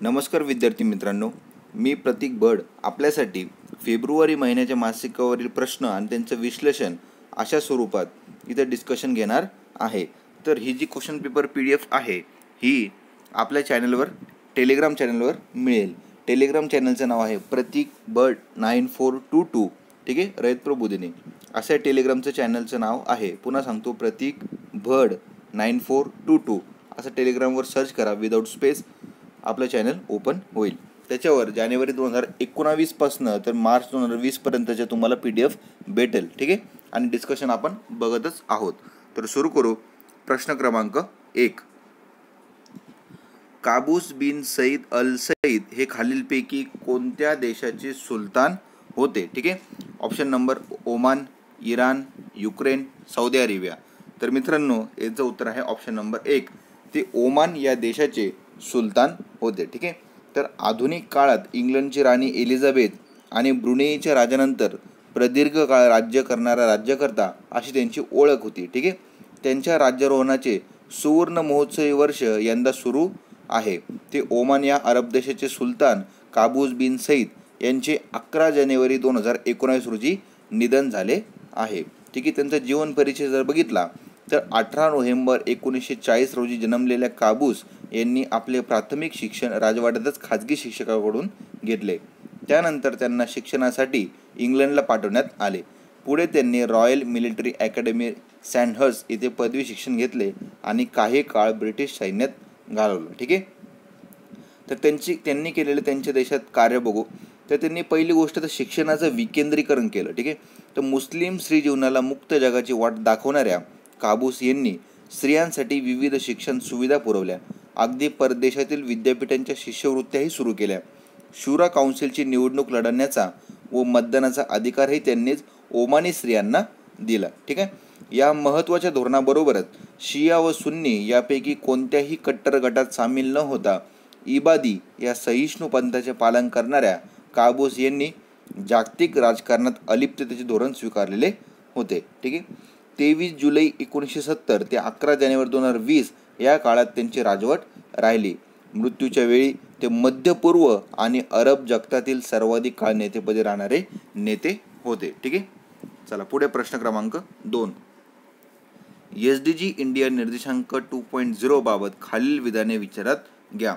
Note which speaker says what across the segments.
Speaker 1: नमस्कार विद्यार्थी मित्रांनो, मी प्रतीक भड आपल्यासाठी फेब्रुवारी महिन्याच्या मासिकावरील प्रश्न आणि त्यांचं विश्लेषण अशा स्वरूपात इथं डिस्कशन घेणार आहे. तर ही जी क्वेश्चन पेपर PDF आहे ही आपल्या चॅनलवर टेलिग्राम चॅनलवर मिळेल. टेलिग्राम चॅनलचं नाव आहे प्रतीक भड 9422. ठीक आहे, रयत प्रबोधिनी असं टेलिग्रामचं चॅनलचं नाव आहे. पुन्हा सांगतो, प्रतीक भड 9422 असं टेलिग्रामवर सर्च करा. विदाऊट स्पेस आपलं चॅनल ओपन होईल. त्याच्यावर जानेवारी 2019 पासून तर मार्च 2020 पर्यंतच्या तुम्हाला PDF भेटेल. ठीक आहे, आणि डिस्कशन आपण बघतच आहोत. तर सुरू करू. प्रश्न क्रमांक 1. काबूस बिन सईद अल सईद हे खालीलपैकी कोणत्या देशाचे सुलतान होते? ठीक आहे, option number Oman, Iran, Ukraine, Saudi Arabia. तर मित्रांनो, याचं उत्तर आहे ऑप्शन नंबर 1. ते ओमान या देशाचे सुलतान होते. ठीक आहे, तर आधुनिक काळात इंग्लंडची राणी एलिझाबेथ आणि ब्रुनेईच्या राजानंतर प्रदीर्घ काळ राज्य करणारा राज्यकर्ता अशी त्यांची ओळख होती. ठीक आहे, त्यांच्या राज्यारोहणाचे सुवर्ण महोत्सवी वर्ष यंदा सुरू आहे. ते ओमान या अरब देशाचे सुलतान काबूस बिन सईद यांचे 11 जानेवारी 2019 रोजी निधन झाले आहे. ठीक आहे, त्यांचा जीवन परिचय जर बघितला तर 18 नोव्हेंबर 1940 रोजी जन्मलेल्या काबूस यांनी आपले प्राथमिक शिक्षण राजवाड्यातच खाजगी शिक्षकाकडून घेतले. त्यानंतर त्यांना शिक्षणासाठी इंग्लंडला पाठवण्यात आले. पुढे त्यांनी रॉयल मिलिटरी अकॅडमी सँडहर्स्ट येथे पदवी शिक्षण घेतले आणि काही काळ ब्रिटिश सैन्यात घालवलं. ठीक आहे, तर त्यांनी केलेलं त्यांच्या देशात कार्य बघू. तर त्यांनी पहिली गोष्ट तर शिक्षणाचं विकेंद्रीकरण केलं. ठीक आहे, तर मुस्लिम स्त्री जीवनाला मुक्त जगाची वाट दाखवणाऱ्या काबूस यांनी स्त्रियांसाठी विविध शिक्षण सुविधा पुरवल्या. अगदी परदेशातील विद्यापीठांच्या शिष्यवृत्त्याही सुरू केल्या. शुरा काउन्सिलची निवडणूक लढवण्याचा व मतदानाचा अधिकारही त्यांनीच ओमानी स्त्रियांना दिला. ठीक आहे, या महत्त्वाच्या धोरणाबरोबरच शिया व सुन्नी यापैकी कोणत्याही कट्टर गटात सामील न होता इबादी या सहिष्णू पंथाचे पालन करणाऱ्या काबूस यांनी जागतिक राजकारणात अलिप्ततेचे धोरण स्वीकारलेले होते. ठीक आहे, 23 जुलै 1970 ते 11 जानेवारी 2020 या काळात त्यांची राजवट राहिली. मृत्यूच्या वेळी ते मध्य पूर्व आणि अरब जगतातील सर्वाधिक काळ नेतेपदी राहणारे नेते होते. ठीक आहे, चला पुढे. प्रश्न क्रमांक 2. SDG इंडिया निर्देशांक 2.0 बाबत खालील विधाने विचारात घ्या.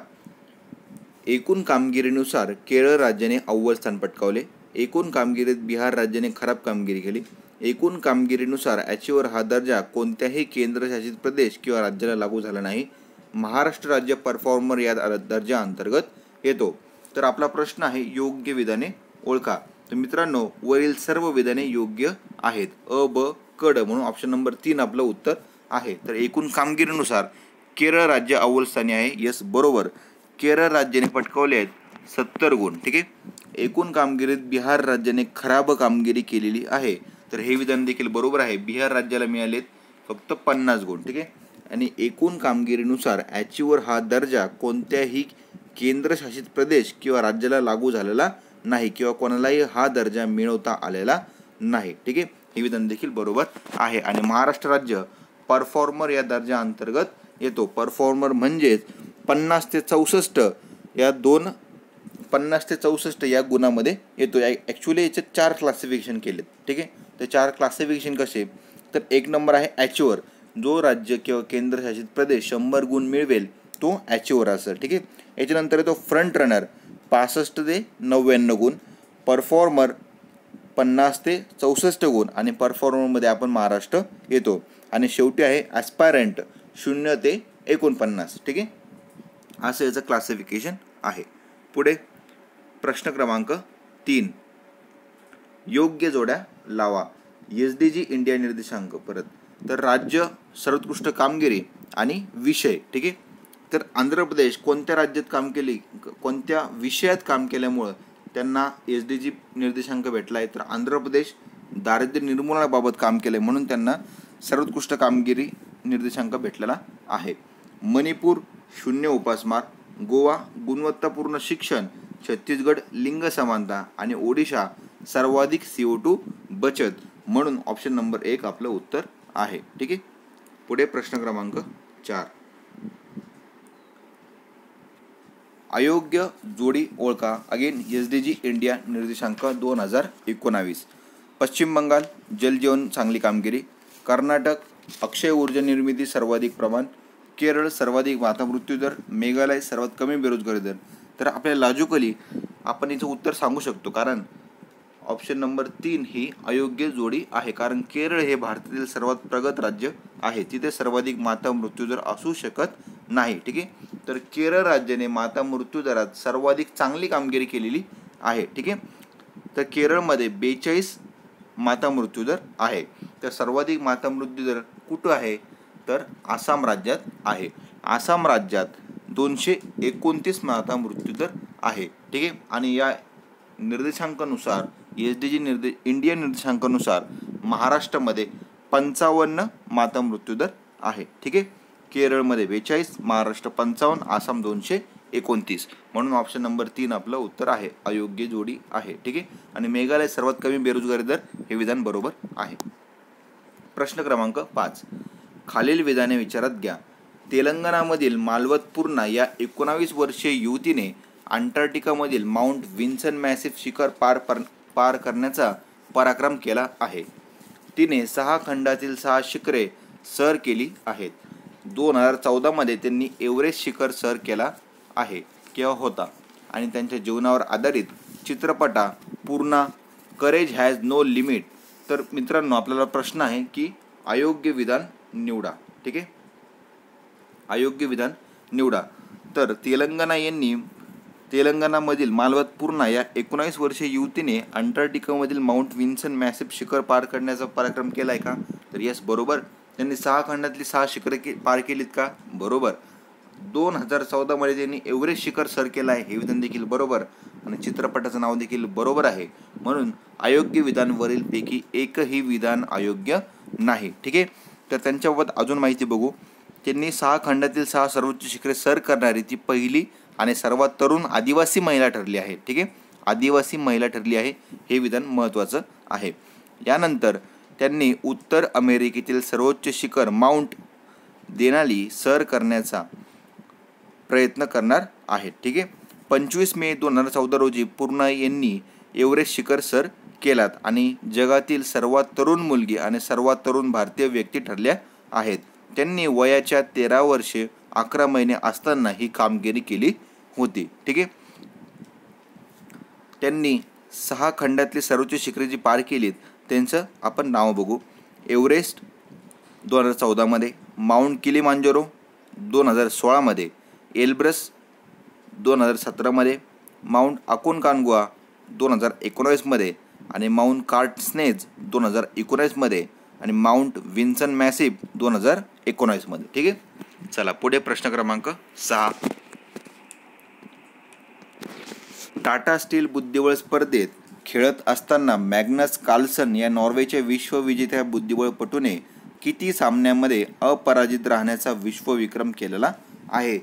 Speaker 1: एकूण कामगिरीनुसार केरळ राज्याने अव्वल स्थान पटकावले. एकूण कामगिरीत बिहार राज्याने खराब कामगिरी केली. एकूण कामगिरीनुसार अचिव्हर हा दर्जा कोणत्याही केंद्रशासित प्रदेश किंवा राज्याला लागू झाला नाही. महाराष्ट्र राज्य परफॉर्मर या दर्जा अंतर्गत येतो. तर आपला प्रश्न आहे, योग्य विधाने ओळखा. तर मित्रांनो, वरील सर्व विधाने योग्य आहेत. अ, ब, क, ड म्हणून ऑप्शन नंबर 3 आपलं उत्तर आहे. तर एकूण कामगिरीनुसार केरळ राज्य अव्वल स्थानी आहे. यस, बरोबर. केरळ राज्याने पटकावले आहेत 70 गुण. ठीक आहे, एकूण कामगिरीत बिहार राज्याने खराब कामगिरी केलेली आहे. तर हे विधान देखील बरोबर आहे. बिहार राज्याला मिळालेत फक्त 50 गुण. ठीक आहे, आणि एकूण कामगिरीनुसार अचिव्हर हा दर्जा कोणत्याही केंद्रशासित प्रदेश किंवा राज्याला लागू झालेला नाही किंवा कोणालाही हा दर्जा मिळवता आलेला नाही. ठीक आहे, हे विधान देखील बरोबर आहे. आणि महाराष्ट्र राज्य परफॉर्मर या दर्जा अंतर्गत येतो. परफॉर्मर म्हणजेच 50 ते 64 या 50 ते 64 या गुणामध्ये येतो. ॲक्च्युली याचे 4 क्लासिफिकेशन केलेत. ठीक आहे, ते 4 क्लासिफिकेशन कसे? तर 1 नंबर आहे ॲचिव्हर. जो राज्य किंवा केंद्रशासित प्रदेश 100 गुण मिळवेल तो ॲचिव्हर असेल. ठीक आहे, याच्यानंतर येतो फ्रंट रनर 65 ते 99 गुण, परफॉर्मर 50 ते 64 गुण, आणि परफॉर्मरमध्ये आपण महाराष्ट्र येतो. आणि शेवटी आहे ॲस्पायरंट 0 ते 49. ठीक आहे, असं याचं क्लासिफिकेशन आहे. पुढे प्रश्न क्रमांक 3. योग्य जोड्या लावा. SDG इंडिया निर्देशांक परत. तर राज्य, सर्वोत्कृष्ट कामगिरी आणि विषय. ठीक आहे, तर आंध्र प्रदेश कोणत्या राज्यात काम केले, कोणत्या विषयात काम केल्यामुळं त्यांना SDG निर्देशांक भेटला आहे? तर आंध्र प्रदेश दारिद्र्य निर्मूलनाबाबत काम केलं आहे म्हणून त्यांना सर्वोत्कृष्ट कामगिरी निर्देशांक भेटलेला आहे. मणिपूर 0 उपासमार, गोवा गुणवत्तापूर्ण शिक्षण, छत्तीसगड लिंग समानता आणि ओडिशा सर्वाधिक CO2 बचत म्हणून ऑप्शन नंबर 1 आपलं उत्तर आहे. ठीक आहे, पुढे प्रश्न क्रमांक 4. अयोग्य जोडी ओळखा. अगेन SDG इंडिया निर्देशांक 2019. पश्चिम बंगाल जलजीवन चांगली कामगिरी. कर्नाटक अक्षय ऊर्जा निर्मिती सर्वाधिक प्रमाण. केरळ सर्वाधिक मातामृत्यू दर. मेघालय सर्वात कमी बेरोजगारी दर. तर आपल्या लॉजिकली आपण याचं उत्तर सांगू शकतो, कारण ऑप्शन नंबर 3 ही अयोग्य जोडी आहे. कारण केरळ हे भारतातील सर्वात प्रगत राज्य आहे, तिथे सर्वाधिक माता मृत्यू दर असू शकत नाही. ठीक आहे, तर केरळ राज्याने माता मृत्यू दरात सर्वाधिक चांगली कामगिरी केलेली आहे. ठीक आहे, तर केरळमध्ये 42 माता मृत्यू दर आहे. तर सर्वाधिक माता मृत्यू दर कुठं आहे, तर आसाम राज्यात आहे. आसाम राज्यात 229 माता मृत्यू दर आहे. ठीक आहे, आणि या निर्देशांकानुसार SDG इंडिया निर्देशांकानुसार महाराष्ट्रामध्ये 55 माता मृत्यू दर आहे. ठीक आहे, केरळमध्ये 42, महाराष्ट्र 55, आसाम 229. म्हणून ऑप्शन नंबर 3 आपलं उत्तर आहे, अयोग्य जोडी आहे. ठीक आहे, आणि मेघालय सर्वात कमी बेरोजगारी दर हे विधान बरोबर आहे. प्रश्न क्रमांक 5. खालील विधाने विचारात घ्या. तेलंगणामधील मालवतपूर्णा या 19 वर्षीय युवतीने अंटार्क्टिकामधील माउंट विन्सन मॅसिव्ह शिखर पार करण्याचा पराक्रम केला आहे. तिने 6 खंडातील 6 शिखरे सर केली आहेत. 2014 त्यांनी एव्हरेस्ट शिखर सर केला आहे. केव्हा होता? आणि त्यांच्या जीवनावर आधारित चित्रपटा Purna courage has no limit. तर मित्रांनो, आपल्याला प्रश्न आहे की अयोग्य विधान निवडा. ठीक आहे, अयोग्य विधान निवडा. तर तेलंगणामधील मालवतपूर्णा या 19 वर्षीय युवतीने अंटार्क्टिकामधील माउंट विन्सन मॅसिव्ह शिखर पार करण्याचा पराक्रम केला आहे का? तर यस, बरोबर. त्यांनी 6 खंडातली 6 शिखरे पार केलीत का? बरोबर. 2014 त्यांनी एव्हरेस्ट शिखर सर केला आहे, हे विधान देखील बरोबर. आणि चित्रपटाचं नाव देखील बरोबर आहे. म्हणून अयोग्य विधान वरीलपैकी एकही विधान अयोग्य नाही. ठीक आहे, तर त्यांच्याबाबत अजून माहिती बघू. त्यांनी 6 खंडातील 6 सर्वोच्च शिखरे सर करणारी ती पहिली आणि सर्वात तरुण आदिवासी महिला ठरली आहे. ठीक आहे, आदिवासी महिला ठरली आहे, हे विधान महत्त्वाचं आहे. यानंतर त्यांनी उत्तर अमेरिकेतील सर्वोच्च शिखर माउंट देनाली सर करण्याचा प्रयत्न करणार आहेत. ठीक आहे, 25 मे 2014 रोजी पूर्णा यांनी एव्हरेस्ट शिखर सर केलात आणि जगातील सर्वात तरुण मुलगी आणि सर्वात तरुण भारतीय व्यक्ती ठरल्या आहेत. त्यांनी वयाच्या 13 वर्षे 11 महिने असताना ही कामगिरी केली होती. ठीक आहे, त्यांनी 6 खंडातली सर्वोच्च शिखरे जी पार केलीत त्यांचं आपण नाव बघू. Everest 2014, mount Kilimanjaro 2016, Elbrus 2017, mount अकोनकागुआ 2019 आणि माउंट कार्टस्नेज 2019 आणि माउंट विन्सन मॅसिव्ह 2019. ठीक आहे, चला पुढे प्रश्न क्रमांक 6. टाटा स्टील बुद्धिबळ स्पर्धेत खेळत असताना मॅग्नस कार्लसन या नॉर्वेच्या विश्वविजेत्या बुद्धिबळपटूने किती सामन्यांमध्ये अपराजित राहण्याचा विश्वविक्रम केलेला आहे?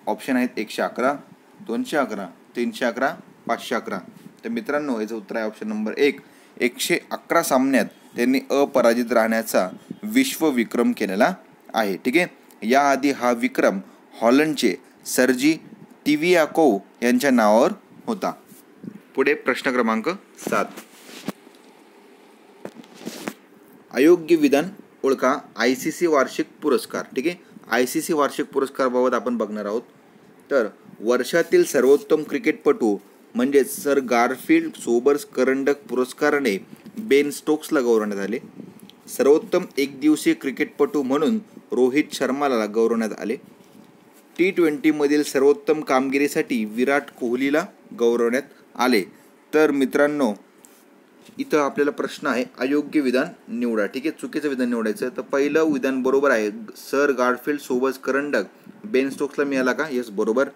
Speaker 1: ऑप्शन आहेत 111, 211, 311, 511. तर मित्रांनो, याचं उत्तर आहे ऑप्शन नंबर 1. 111 सामन्यात त्यांनी अपराजित राहण्याचा विश्वविक्रम केलेला आहे. ठीक आहे, याआधी हा विक्रम हॉलंडचे सर्जी टिवियाकोव यांच्या नावावर होता. पुढे प्रश्न क्रमांक 7. अयोग्य विधान ओळखा. ICC वार्षिक पुरस्कार. ठीक आहे, ICC वार्षिक पुरस्काराबाबत आपण बघणार आहोत. तर वर्षातील सर्वोत्तम क्रिकेटपटू म्हणजेच सर गारफील्ड सोबर्स करंडक पुरस्काराने बेन स्टोक्सला गौरवण्यात आले. सर्वोत्तम एकदिवसीय क्रिकेटपटू म्हणून रोहित शर्माला गौरवण्यात आले. T20मधील सर्वोत्तम कामगिरीसाठी विराट कोहलीला गौरवण्यात आले. तर मित्रांनो, इथं आपल्याला प्रश्न आहे अयोग्य विधान निवडा. ठीक आहे, चुकीचं विधान निवडायचं. तर पहिलं विधान बरोबर आहे, सर गारफील्ड सोबर्स करंडक बेन स्टोक्सला मिळाला का? यस, बरोबर.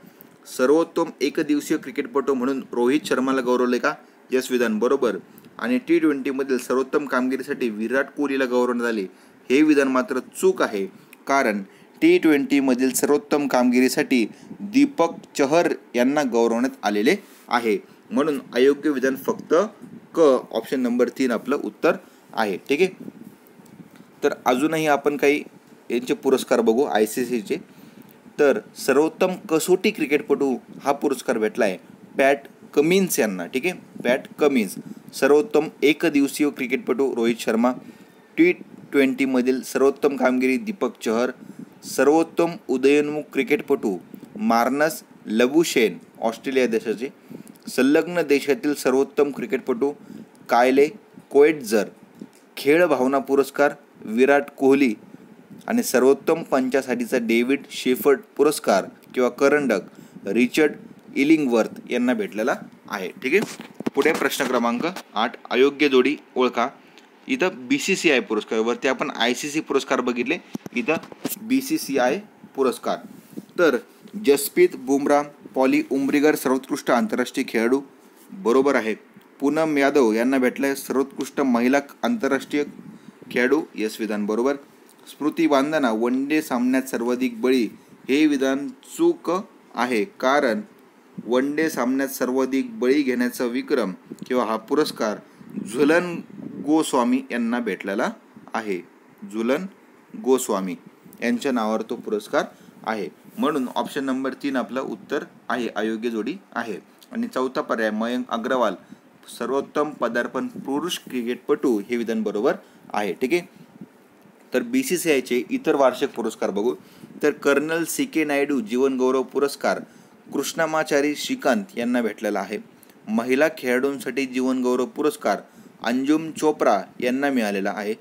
Speaker 1: सर्वोत्तम एकदिवसीय क्रिकेटपटू म्हणून रोहित शर्माला गौरवले का? यस, विधान बरोबर. आणि T20मधील सर्वोत्तम कामगिरीसाठी विराट कोहलीला गौरवण्यात आले, हे विधान मात्र चूक आहे. कारण T20मधील सर्वोत्तम कामगिरीसाठी दीपक चहर यांना गौरवण्यात आलेले आहे. म्हणून अयोग्य विधान फक्त क, ऑप्शन नंबर 3 आपलं उत्तर आहे. ठीक आहे, तर अजूनही आपण काही यांचे पुरस्कार बघू ICCचे. तर सर्वोत्तम कसोटी क्रिकेटपटू हा पुरस्कार भेटला आहे पॅट कमिन्स यांना. ठीक आहे, पॅट कमिन्स. सर्वोत्तम एकदिवसीय क्रिकेटपटू रोहित शर्मा. T20मधील सर्वोत्तम कामगिरी दीपक चहर. सर्वोत्तम उदयोन्मुख क्रिकेटपटू मार्नस लबुशेन ऑस्ट्रेलिया देशाचे. संलग्न देशातील सर्वोत्तम क्रिकेटपटू कायले कोएट्झर. खेळ भावना पुरस्कार विराट कोहली. आणि सर्वोत्तम पंचासाठीचा डेव्हिड शेफर्ड पुरस्कार किंवा करंडक रिचर्ड इलिंगवर्थ यांना भेटलेला आहे. ठीक आहे, पुढे प्रश्न क्रमांक 8, अयोग्य जोडी ओळखा. इथं BCCI पुरस्कार, वरती आपण ICC पुरस्कार बघितले, इथं BCCI पुरस्कार. तर जसप्रीत बुमराह, पॉली उमरीगर सर्वोत्कृष्ट आंतरराष्ट्रीय खेळाडू, बरोबर आहे. पूनम यादव यांना भेटलं सर्वोत्कृष्ट महिला आंतरराष्ट्रीय खेळाडू, यस विधान बरोबर. स्मृती मानधना वन डे सामन्यात सर्वाधिक बळी, हे विधान चूक आहे, कारण वन डे सामन्यात सर्वाधिक बळी घेण्याचा विक्रम किंवा हा पुरस्कार झुलन गोस्वामी यांना भेटलेला आहे. झुलन गोस्वामी यांच्या नावावर तो पुरस्कार आहे. म्हणून ऑप्शन नंबर 3 आपलं उत्तर आहे, अयोग्य जोडी आहे. आणि चौथा पर्याय मयंक अग्रवाल सर्वोत्तम पदार्पण पुरुष क्रिकेटपटू, हे विधान बरोबर आहे. ठीक आहे, तर BCCIचे इतर वार्षिक पुरस्कार बघू. तर कर्नल CK नायडू जीवन गौरव पुरस्कार कृष्णमाचारी श्रीकांत यांना भेटलेला आहे. महिला खेळाडूंसाठी जीवन गौरव पुरस्कार अंजुम चोप्रा यांना मिळालेला आहे.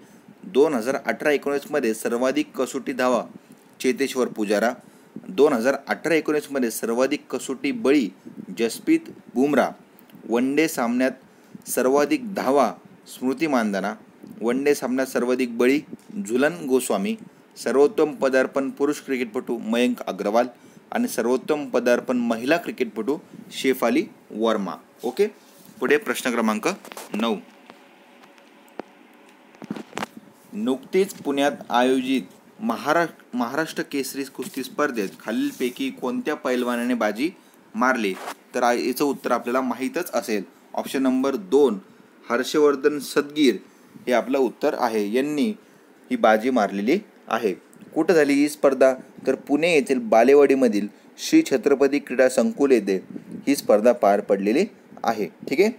Speaker 1: 2018-19मध्ये सर्वाधिक कसोटी धावा चेतेश्वर पुजारा. 2018-19मध्ये सर्वाधिक कसोटी बळी जसप्रीत बुमराह. वन डे सामन्यात सर्वाधिक धावा स्मृती मानधना. वन डे सामन्यात सर्वाधिक बळी झुलन गोस्वामी. सर्वोत्तम पदार्पण पुरुष क्रिकेटपटू मयंक अग्रवाल. आणि सर्वोत्तम पदार्पण महिला क्रिकेटपटू शेफाली वर्मा. ओके, पुढे प्रश्न क्रमांक 9. नुकतीच पुण्यात आयोजित महाराष्ट्र केसरी कुस्ती स्पर्धेत खालीलपैकी कोणत्या पैलवानाने बाजी मारली? तर याचं उत्तर आपल्याला माहीतच असेल. ऑप्शन नंबर 2 हर्षवर्धन सदगीर हे आपलं उत्तर आहे. यांनी ही बाजी मारलेली आहे. कुठं झाली ही स्पर्धा? तर पुणे येथील बालेवाडीमधील श्री छत्रपती क्रीडा संकुल येथे ही स्पर्धा पार पडलेली आहे. ठीक आहे,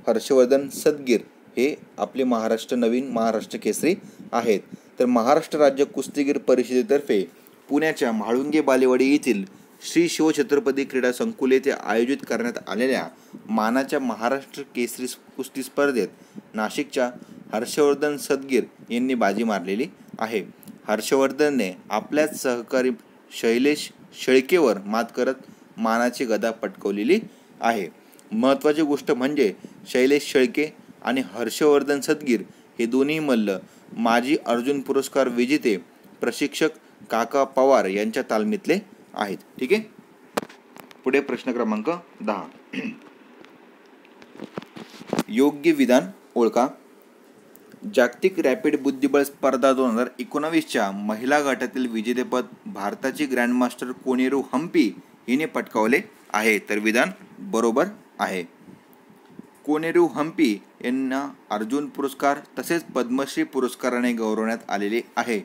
Speaker 1: हर्षवर्धन सदगीर हे आपले नवीन महाराष्ट्र केसरी आहेत. तर महाराष्ट्र राज्य कुस्तीगीर परिषदेतर्फे पुण्याच्या म्हाळुंगे बालेवाडी येथील श्री शिवछत्रपती क्रीडा संकुल येथे आयोजित करण्यात आलेल्या मानाच्या महाराष्ट्र केसरी कुस्ती स्पर्धेत नाशिकच्या हर्षवर्धन सदगीर यांनी बाजी मारलेली आहे. हर्षवर्धनने आपल्याच सहकारी शैलेश शेळकेवर मात करत मानाची गदा पटकावलेली आहे. महत्त्वाची गोष्ट म्हणजे शैलेश शेळके आणि हर्षवर्धन सदगीर हे दोन्ही मल्ल माजी अर्जुन पुरस्कार विजेते प्रशिक्षक काका पवार यांच्या तालमीतले आहेत. ठीक आहे, पुढे प्रश्न क्रमांक 10. योग्य विधान ओळखा. जागतिक रॅपिड बुद्धिबळ स्पर्धा 2019च्या महिला गटातील विजेतेपद भारताची ग्रँडमास्टर कोनेरू हम्पी हिने पटकावले आहे. तर विधान बरोबर आहे. कोनेरू हम्पी यांना अर्जुन पुरस्कार तसेच पद्मश्री पुरस्काराने गौरवण्यात आलेले आहे.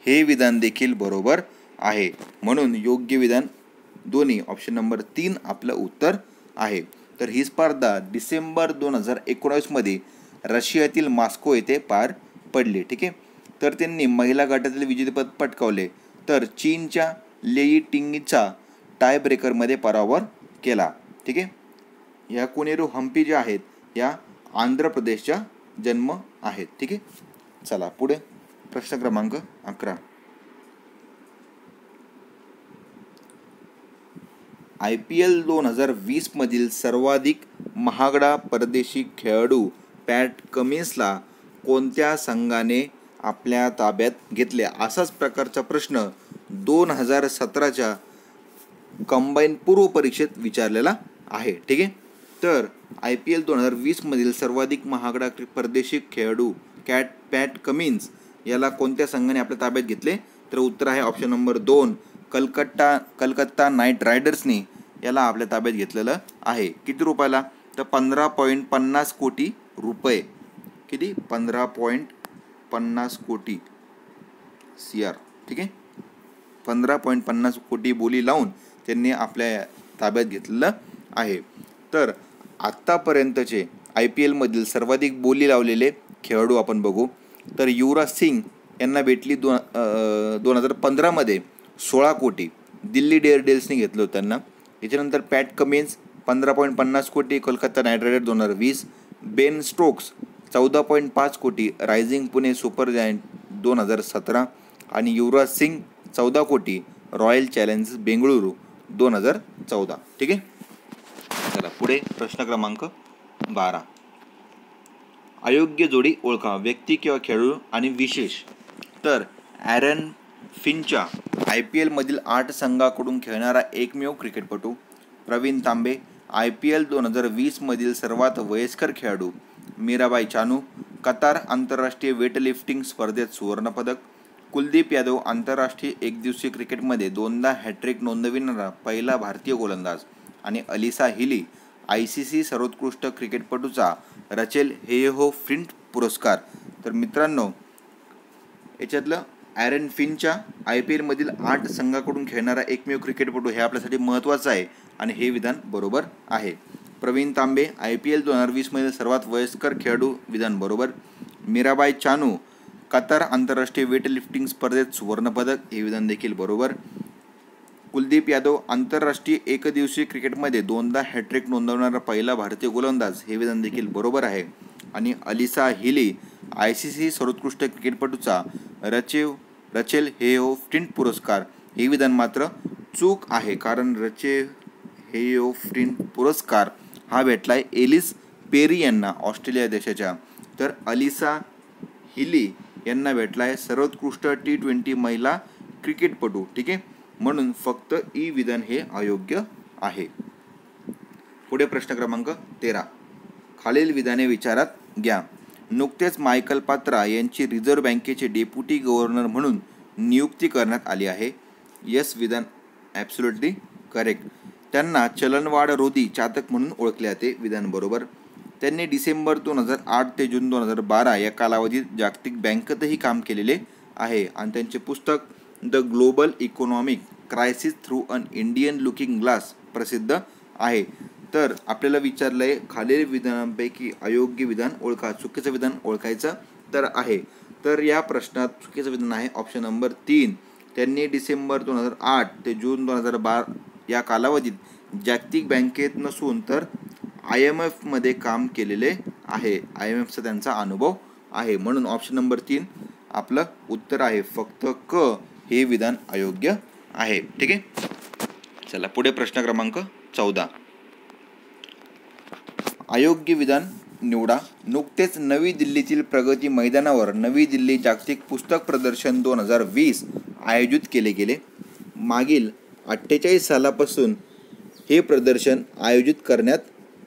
Speaker 1: हे विधान देखील बरोबर आहे. म्हणून योग्य विधान दोन्ही ऑप्शन नंबर 3 आपलं उत्तर आहे. तर ही स्पर्धा डिसेंबर 2019मध्ये रशियातील मॉस्को येथे पार पडली. ठीक आहे, तर त्यांनी महिला गटातील विजेतेपद पटकावले. तर चीनच्या लेई टिंगचा टाय ब्रेकरमध्ये पराभव केला. ठीक आहे, ह्या कोनेरू हम्पी ज्या आहेत या आंध्र प्रदेशच्या जन्म आहेत. ठीक आहे, चला पुढे प्रश्न क्रमांक 11. IPL 2020 मधील सर्वाधिक महागडा परदेशी खेळाडू पॅट कमिन्सला कोणत्या संघाने आपल्या ताब्यात घेतले? असाच प्रकारचा प्रश्न 2017च्या कंबाईन पूर्व परीक्षेत विचारलेला आहे. ठीक आहे, तर IPL 2020 मधील सर्वाधिक महागडा परदेशी खेळाडू पॅट कमिन्स याला कोणत्या संघाने आपल्या ताब्यात घेतले? तर उत्तर आहे ऑप्शन नंबर 2 कलकत्ता नाईट रायडर्सनी याला आपल्या ताब्यात घेतलेलं आहे. किती रुपयाला? तर 15.50 कोटी रुपये. किती? 15.50 कोटी CR. ठीक आहे, 15.50 कोटी बोली लावून त्यांनी आपल्या ताब्यात घेतलेलं आहे. तर आत्तापर्यंतचे IPL मधील सर्वाधिक बोली लावलेले खेळाडू आपण बघू तर युवराज सिंग यांना भेटली 2015मध्ये 16 कोटी, दिल्ली डेअरडेव्हिल्सने घेतलं होतं त्यांना. याच्यानंतर पॅट कमिन्स 15.50 कोटी, कोलकाता नाईट रायडर्स 2020. बेन स्टोक्स 14.5 कोटी, रायझिंग पुणे सुपर जायंट 2017. आणि युवराज सिंग 14 कोटी, रॉयल चॅलेंजर्स बेंगळुरू 2014. ठीक आहे. चला पुढे प्रश्न क्रमांक 12. अयोग्य जोडी ओळखा. व्यक्ती किंवा खेळाडू आणि विशेष. तर ॲरन फिंचच्या IPL मधील 8 संघाकडून खेळणारा एकमेव क्रिकेटपटू. प्रवीण तांबे IPL 2020 मधील सर्वात वयस्कर खेळाडू. मीराबाई चानू कतार आंतरराष्ट्रीय वेटलिफ्टिंग स्पर्धेत सुवर्णपदक. कुलदीप यादव आंतरराष्ट्रीय एकदिवसीय क्रिकेटमध्ये 2दा हॅट्रिक नोंदविणारा पहिला भारतीय गोलंदाज. आणि अलिसा हिली ICC सर्वोत्कृष्ट क्रिकेटपटूचा रचेल हेयहो फ्लिंट पुरस्कार. तर मित्रांनो याच्यातलं ॲरन फिंचच्या IPL मधील 8 संघाकडून खेळणारा एकमेव क्रिकेटपटू हे आपल्यासाठी महत्त्वाचं आहे आणि हे विधान बरोबर आहे. प्रवीण तांबे IPL 2020 मधील सर्वात वयस्कर खेळाडू, विधान बरोबर. मीराबाई चानू कतार आंतरराष्ट्रीय वेटलिफ्टिंग स्पर्धेत सुवर्णपदक, हे विधान देखील बरोबर. कुलदीप यादव आंतरराष्ट्रीय एकदिवसीय क्रिकेटमध्ये 2दा हॅट्रिक नोंदवणारा पहिला भारतीय गोलंदाज, हे विधान देखील बरोबर आहे. आणि अलिसा हिली ICC सर्वोत्कृष्ट क्रिकेटपटूचा रचेल हेयहो फ्लिंट पुरस्कार, हे विधान मात्र चूक आहे, कारण रचेल हेयहो फ्लिंट पुरस्कार हा भेटलाय एलिस पेरी यांना ऑस्ट्रेलिया देशाच्या. तर अलिसा हिली यांना भेटलाय सर्वोत्कृष्ट T20 महिला क्रिकेटपटू. ठीक आहे, म्हणून फक्त ई विधान हे अयोग्य आहे. पुढे प्रश्न क्रमांक 13. खालील विधाने विचारात घ्या. नुकतेच मायकल पात्रा यांची रिझर्व्ह बँकेचे डेप्युटी गव्हर्नर म्हणून नियुक्ती करण्यात आली आहे. यस विधान ॲब्सोल्युटली करेक्ट. त्यांना चलनवाढरोधी चातक म्हणून ओळखले जाते, विधान बरोबर. त्यांनी डिसेंबर 2008 ते जून 2012 या कालावधीत जागतिक बँकेतही काम केलेले आहे. आणि त्यांचे पुस्तक the global economic crisis through an Indian looking glass प्रसिद्ध आहे. तर आपल्याला विचारलं आहे खालील विधानांपैकी अयोग्य विधान ओळखा. चुकीचं विधान ओळखायचं तर आहे. तर या प्रश्नात चुकीचं विधान आहे ऑप्शन नंबर 3. त्यांनी डिसेंबर 2008 ते जून 2012 या कालावधीत जागतिक बँकेत नसून तर IMF मध्ये काम केलेले आहे. IMFचा त्यांचा अनुभव आहे, म्हणून ऑप्शन नंबर 3 आपलं उत्तर आहे. फक्त क हे विधान अयोग्य आहे. ठीक आहे. चला पुढे प्रश्न क्रमांक 14. अयोग्य विधान निवडा. नुकतेच नवी दिल्लीतील प्रगती मैदानावर नवी दिल्ली जागतिक पुस्तक प्रदर्शन 2020 आयोजित केले गेले. मागील 48 सालापासून हे प्रदर्शन आयोजित करण्यात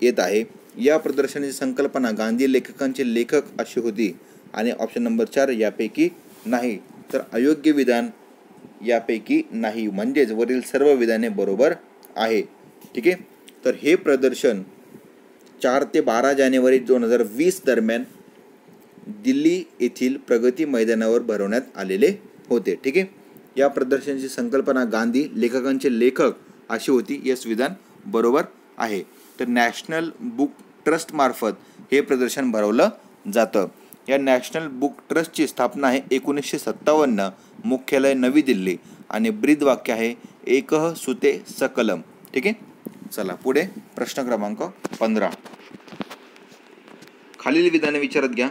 Speaker 1: येत आहे. या प्रदर्शनाची संकल्पना गांधी लेखकांचे लेखक अशी होती. आणि ऑप्शन नंबर 4 यापैकी नाही. तर अयोग्य विधान यापैकी नाही, म्हणजेच वरील सर्व विधाने बरोबर आहे. ठीक आहे. तर हे प्रदर्शन 4 ते 12 जानेवारी 2020 दरम्यान दिल्ली येथील प्रगती मैदानावर भरवण्यात आलेले होते. ठीक आहे. या प्रदर्शनाची संकल्पना गांधी लेखकांचे लेखक अशी होती. यस विधान बरोबर आहे. तर नॅशनल बुक ट्रस्ट मार्फत हे प्रदर्शन भरवलं जातं. या नॅशनल बुक ट्रस्टची स्थापना आहे 1957. मुख्यालय नवी दिल्ली आणि ब्रीदवाक्य आहे एकः सुते सकलम. ठीक आहे. चला पुढे प्रश्न क्रमांक 15. खालील विधाने विचारात घ्या.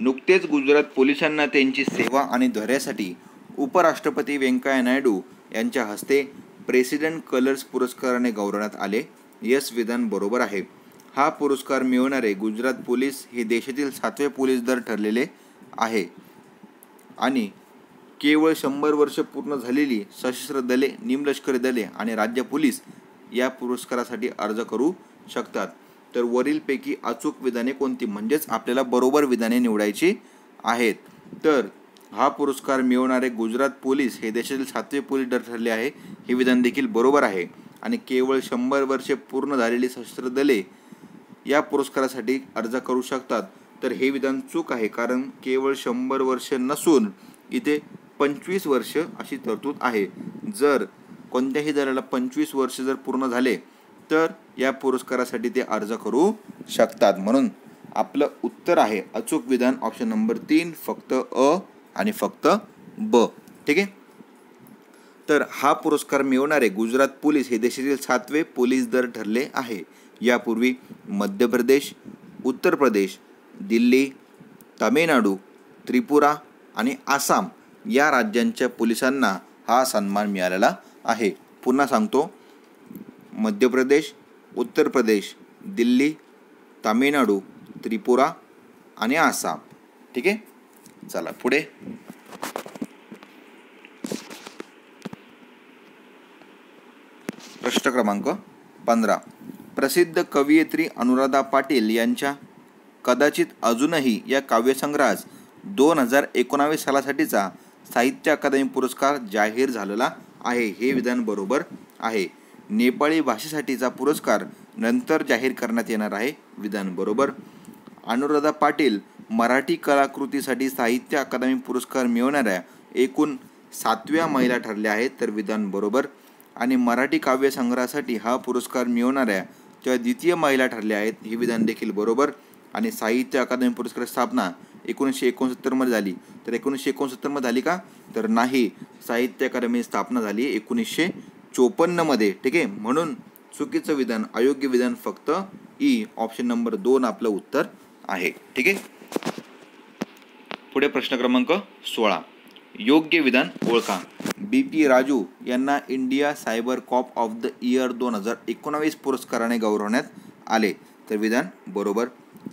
Speaker 1: नुकतेच गुजरात पोलिसांना त्यांची सेवा आणि धैर्यासाठी उपराष्ट्रपती व्यंकय्या नायडू यांच्या हस्ते प्रेसिडेंट कलर्स पुरस्काराने गौरवण्यात आले. यस विधान बरोबर आहे. हा पुरस्कार मिळवणारे गुजरात पोलीस हे देशातील 7वे पोलीस दल ठरलेले आहे. आणि केवळ 100 वर्ष पूर्ण झालेली सशस्त्र दले, निमलष्करी दले आणि राज्य पोलीस या पुरस्कारासाठी अर्ज करू शकतात. तर वरीलपैकी अचूक विधाने कोणती, म्हणजेच आपल्याला बरोबर विधाने निवडायची आहेत. तर हा पुरस्कार मिळवणारे गुजरात पोलीस हे देशातील 7वे पोलीस दल ठरले आहे, हे विधान देखील बरोबर आहे. आणि केवळ 100 वर्षे पूर्ण झालेली सशस्त्र दले या पुरस्कारासाठी अर्ज करू शकतात. तर हे विधान चूक आहे, कारण केवळ 100 वर्ष नसून इथे 25 वर्ष अशी तरतूद आहे. जर कोणत्याही दलाला 25 वर्ष जर पूर्ण झाले तर या पुरस्कारासाठी ते अर्ज करू शकतात. म्हणून आपलं उत्तर आहे अचूक विधान ऑप्शन नंबर 3 फक्त अ आणि फक्त ब. ठीक आहे. तर हा पुरस्कार मिळवणारे गुजरात पोलीस हे देशातील 7वे पोलीस दल ठरले आहे. यापूर्वी मध्य प्रदेश, उत्तर प्रदेश, दिल्ली, तामिळनाडू, त्रिपुरा आणि आसाम या राज्यांच्या पोलिसांना हा सन्मान मिळालेला आहे. पुन्हा सांगतो, मध्य प्रदेश, उत्तर प्रदेश, दिल्ली, तामिळनाडू, त्रिपुरा आणि आसाम. ठीक आहे. चला पुढे. प्रश्न क्रमांक 15. प्रसिद्ध कवयित्री अनुराधा पाटील यांच्या कदाचित अजूनही या काव्यसंग्रहास 2019 सालासाठीचा साहित्य अकादमी पुरस्कार जाहीर झालेला आहे. हे विधान बरोबर आहे. नेपाळी भाषेसाठीचा पुरस्कार नंतर जाहीर करण्यात येणार आहे. विधान बरोबर. अनुराधा पाटील मराठी कलाकृतीसाठी साहित्य अकादमी पुरस्कार मिळवणाऱ्या एकूण 7व्या महिला ठरल्या आहेत. तर विधान बरोबर. आणि मराठी काव्यसंग्रहासाठी हा पुरस्कार मिळवणाऱ्या त्या द्वितीय महिला ठरल्या आहेत. हे विधान देखील बरोबर. आणि साहित्य अकादमी पुरस्कार स्थापना 1969 मध्ये झाली. तर 1969 मध्ये झाली का? तर नाही, साहित्य अकादमी स्थापना झाली 1954 मध्ये. ठीक आहे. म्हणून चुकीचं विधान, अयोग्य विधान फक्त ई ऑप्शन नंबर 2 आपलं उत्तर आहे. ठीक आहे. पुढे प्रश्न क्रमांक 16. योग्य विधान ओळखा. BP राजू यांना India cyber cop of the year 2019 पुरस्काराने गौरवण्यात आले. तर विधान बरोबर.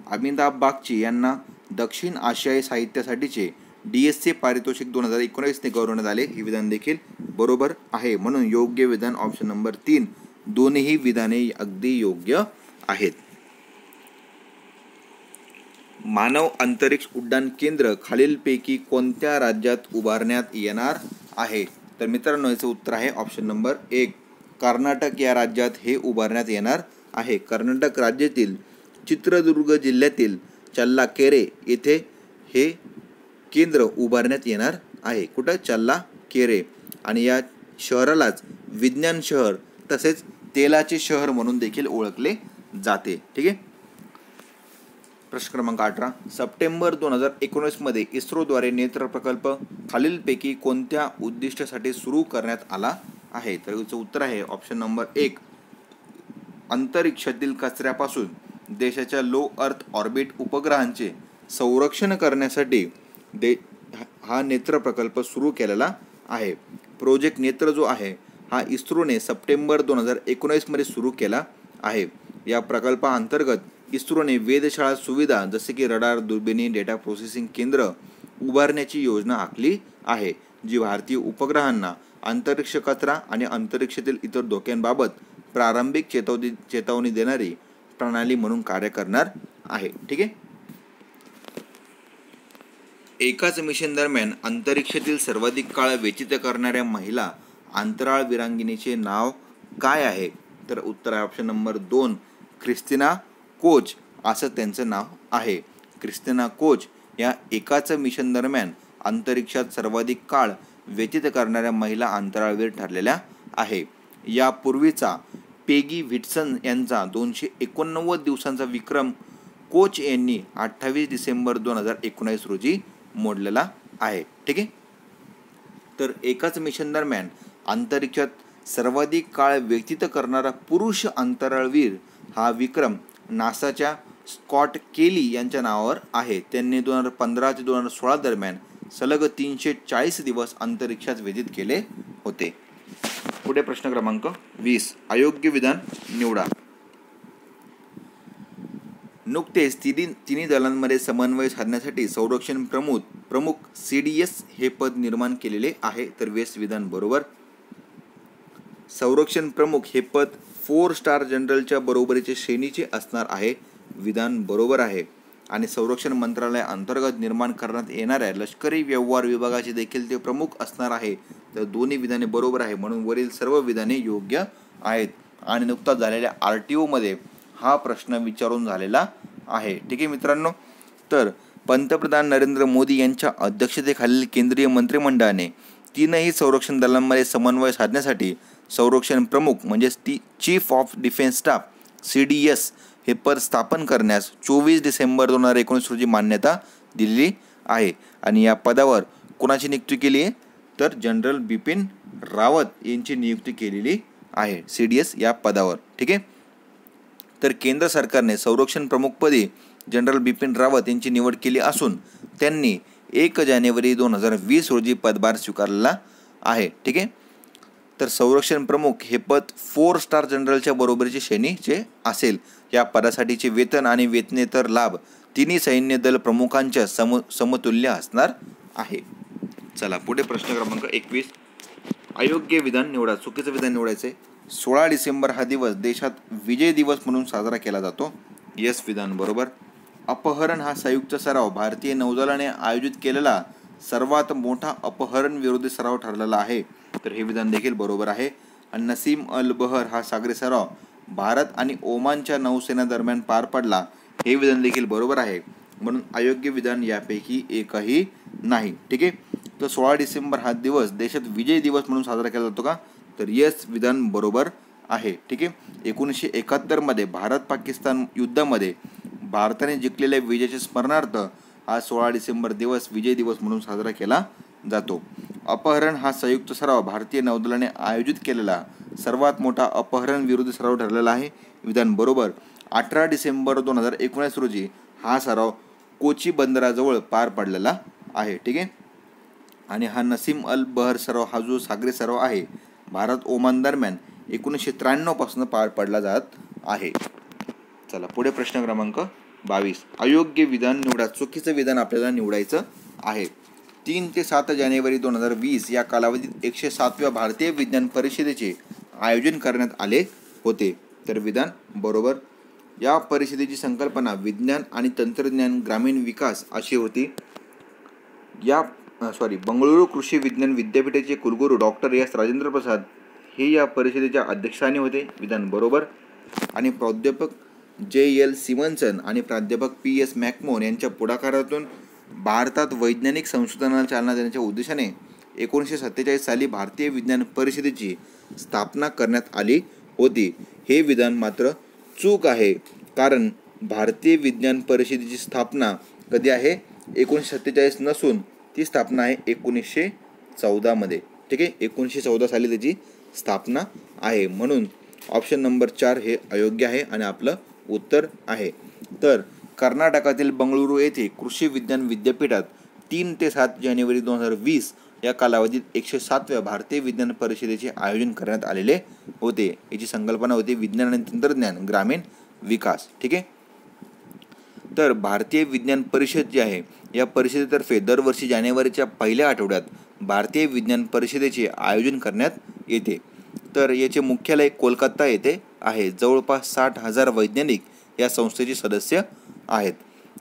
Speaker 1: अमिताभ बागची यांना दक्षिण आशियाई साहित्यासाठीचे DSC पारितोषिक 2019ने गौरवण्यात आले. हे विधान देखील बरोबर आहे. म्हणून योग्य विधान ऑप्शन नंबर 3. दोन्ही विधाने अगदी योग्य आहेत. मानव अंतरिक्ष उड्डाण केंद्र खालीलपैकी कोणत्या राज्यात उभारण्यात येणार आहे? तर मित्रांनो, याचं उत्तर आहे ऑप्शन नंबर 1. कर्नाटक या राज्यात हे उभारण्यात येणार आहे. कर्नाटक राज्यातील चित्रदुर्ग जिल्ह्यातील चल्लाकेरे येथे हे केंद्र उभारण्यात येणार आहे. कुठं? चल्लाकेरे. आणि या शहरालाच विज्ञान शहर तसेच तेलाचे शहर म्हणून देखील ओळखले जाते. ठीक आहे. प्रश्न क्रमांक 18. सप्टेंबर 2019 मध्ये इस्रोद्वारे नेत्र प्रकल्प खालीलपैकी कोणत्या उद्दिष्टासाठी सुरू करण्यात आला आहे? तर याचं उत्तर आहे ऑप्शन नंबर 1. अंतरिक्षातील कचऱ्यापासून देशाच्या लो अर्थ ऑर्बिट उपग्रहांचे संरक्षण करण्यासाठी हा नेत्र प्रकल्प सुरू केलेला आहे. प्रोजेक्ट नेत्र जो आहे हा इस्रोने सप्टेंबर 2019 मध्ये सुरू केला आहे. या प्रकल्पाअंतर्गत इस्रोने वेधशाळा सुविधा जसे की रडार, दुर्बिणी, डेटा प्रोसेसिंग केंद्र उभारण्याची योजना आखली आहे, जी भारतीय उपग्रहांना अंतरिक्ष कचरा आणि अंतरिक्षातील इतर धोक्यांबाबत प्रारंभिक चेतावणी देणारी प्रणाली म्हणून कार्य करणार आहे. ठीक आहे. एकाच मिशन दरम्यान अंतरिक्षातील सर्वाधिक काळ व्यतीत करणाऱ्या महिला अंतराळ वीरांगनेचे नाव काय आहे? तर उत्तर आहे ऑप्शन नंबर 2. क्रिस्टिना कोच असं त्यांचं नाव आहे. क्रिस्टिना कोच या एकाच मिशन दरम्यान अंतरिक्षात सर्वाधिक काळ व्यतीत करणाऱ्या महिला अंतराळवीर ठरलेल्या आहे. यापूर्वीचा पेगी व्हिटसन यांचा 289 दिवसांचा विक्रम कोच यांनी 28 डिसेंबर 2019 रोजी मोडलेला आहे. ठीक आहे. तर एकाच मिशन दरम्यान अंतरिक्षात सर्वाधिक काळ व्यतीत करणारा पुरुष अंतराळवीर हा विक्रम नासाच्या स्कॉट केली यांच्या नावावर आहे. त्यांनी 2015 ते 2016 दरम्यान सलग 340 दिवस अंतरिक्षात व्यतीत केले होते. पुढे प्रश्न क्रमांक 20. अयोग्य विधान निवडा. नुकतेच तिन्ही दलांमध्ये समन्वय साधण्यासाठी संरक्षण प्रमुख CDS हे पद निर्माण केलेले आहे. तर वेस विधान बरोबर. संरक्षण प्रमुख हे पद 4 स्टार जनरलच्या बरोबरीचे श्रेणीचे असणार आहे. विधान बरोबर आहे. आणि संरक्षण मंत्रालय अंतर्गत निर्माण करण्यात येणाऱ्या लष्करी व्यवहार विभागाचे देखील ते प्रमुख असणार आहे. तर दोन्ही विधाने बरोबर आहे. म्हणून वरील सर्व विधाने योग्य आहेत. आणि नुकताच झालेल्या RTO मध्ये हा प्रश्न विचारून झालेला आहे. ठीक आहे मित्रांनो. तर पंतप्रधान नरेंद्र मोदी यांच्या अध्यक्षतेखालील केंद्रीय मंत्रिमंडळाने तीनही संरक्षण दलांमध्ये समन्वय साधण्यासाठी संरक्षण प्रमुख म्हणजेच chief of defence staff CDS हे पद स्थापन करण्यास 24 डिसेंबर 2019 रोजी मान्यता दिलेली आहे. आणि या पदावर कोणाची नियुक्ती केली आहे तर जनरल बिपिन रावत यांची नियुक्ती केलेली आहे CDS या पदावर. ठीक आहे. तर केंद्र सरकारने संरक्षण प्रमुखपदी जनरल बिपिन रावत यांची निवड केली असून त्यांनी 1 जानेवारी 2020 रोजी पदभार स्वीकारलेला आहे. ठीक आहे. तर संरक्षण प्रमुख हे पद 4 स्टार जनरलच्या बरोबरीची श्रेणीचे असेल. या पदासाठीचे वेतन आणि वेतनेतर लाभ तिन्ही सैन्य दल प्रमुखांच्या समतुल्य असणार आहे. चला पुढे प्रश्न क्रमांक 21. अयोग्य विधान निवडा. चुकीचं विधान निवडायचं आहे. 16 डिसेंबर हा दिवस देशात विजय दिवस म्हणून साजरा केला जातो. यस विधान बरोबर. अपहरण हा संयुक्त सराव भारतीय नौदलाने आयोजित केलेला सर्वात मोठा अपहरण विरोधी सराव ठरलेला आहे. तर हे विधान देखील बरोबर आहे. आणि नसीम अल बहर हा सागरी सराव भारत आणि ओमानच्या नौसेना दरम्यान पार पडला. हे विधान देखील बरोबर आहे. म्हणून अयोग्य विधान यापैकी एकही नाही. ठीक आहे. तर 16 डिसेंबर हा दिवस देशात विजय दिवस म्हणून साजरा केला जातो का तर यस विधान बरोबर आहे. ठीक आहे. 1971 मध्ये भारत पाकिस्तान युद्धामध्ये भारताने जिंकलेल्या विजयाच्या स्मरणार्थ हा 16 डिसेंबर दिवस विजय दिवस म्हणून साजरा केला जातो. अपहरण हा संयुक्त सराव भारतीय नौदलाने आयोजित केलेला सर्वात मोठा अपहरण विरोधी सराव ठरलेला आहे. विधान बरोबर. 18 डिसेंबर 2019 रोजी हा सराव कोची बंदराजवळ पार पडलेला आहे. ठीक आहे. आणि हा नसीम अल बहर सराव हा जो सागरी सराव आहे भारत ओमान दरम्यान 1993 पासून पार पडला जात आहे. चला पुढे प्रश्न क्रमांक 22. अयोग्य विधान निवडा. चुकीचं विधान आपल्याला निवडायचं आहे. 3 ते 7 जानेवारी 2020 या कालावधीत 107व्या भारतीय विज्ञान परिषदेचे आयोजन करण्यात आले होते. तर विधान बरोबर. या परिषदेची संकल्पना विज्ञान आणि तंत्रज्ञान ग्रामीण विकास अशी होती. बंगळुरू कृषी विज्ञान विद्यापीठाचे कुलगुरू डॉक्टर एस राजेंद्र प्रसाद हे या परिषदेच्या अध्यक्षस्थानी होते. विधान बरोबर. आणि प्राध्यापक JL सिमन्सन आणि प्राध्यापक PS मॅकमोहन यांच्या पुढाकारातून भारतात वैज्ञानिक संशोधनाला चालना देण्याच्या उद्देशाने 1947 साली भारतीय विज्ञान परिषदेची स्थापना करण्यात आली होती. हे विधान मात्र चूक आहे. कारण भारतीय विज्ञान परिषदेची स्थापना कधी आहे 1947 नसून ती स्थापना आहे 1914 मध्ये. ठीक आहे. 1914 साली त्याची स्थापना आहे. म्हणून ऑप्शन नंबर 4 हे अयोग्य आहे आणि आपलं उत्तर आहे. तर कर्नाटकातील बंगळुरू येथे कृषी विज्ञान विद्यापीठात 3 ते 7 जानेवारी 2020 या कालावधीत 107व्या भारतीय विज्ञान परिषदेचे आयोजन करण्यात आलेले होते. याची संकल्पना होती विज्ञान आणि तंत्रज्ञान ग्रामीण विकास. ठीक आहे. तर भारतीय विज्ञान परिषद जी आहे या परिषदेतर्फे दरवर्षी जानेवारीच्या पहिल्या आठवड्यात भारतीय विज्ञान परिषदेचे आयोजन करण्यात येते. तर याचे मुख्यालय कोलकाता येथे आहे. जवळपास 60,000 वैज्ञानिक या संस्थेचे सदस्य आहेत.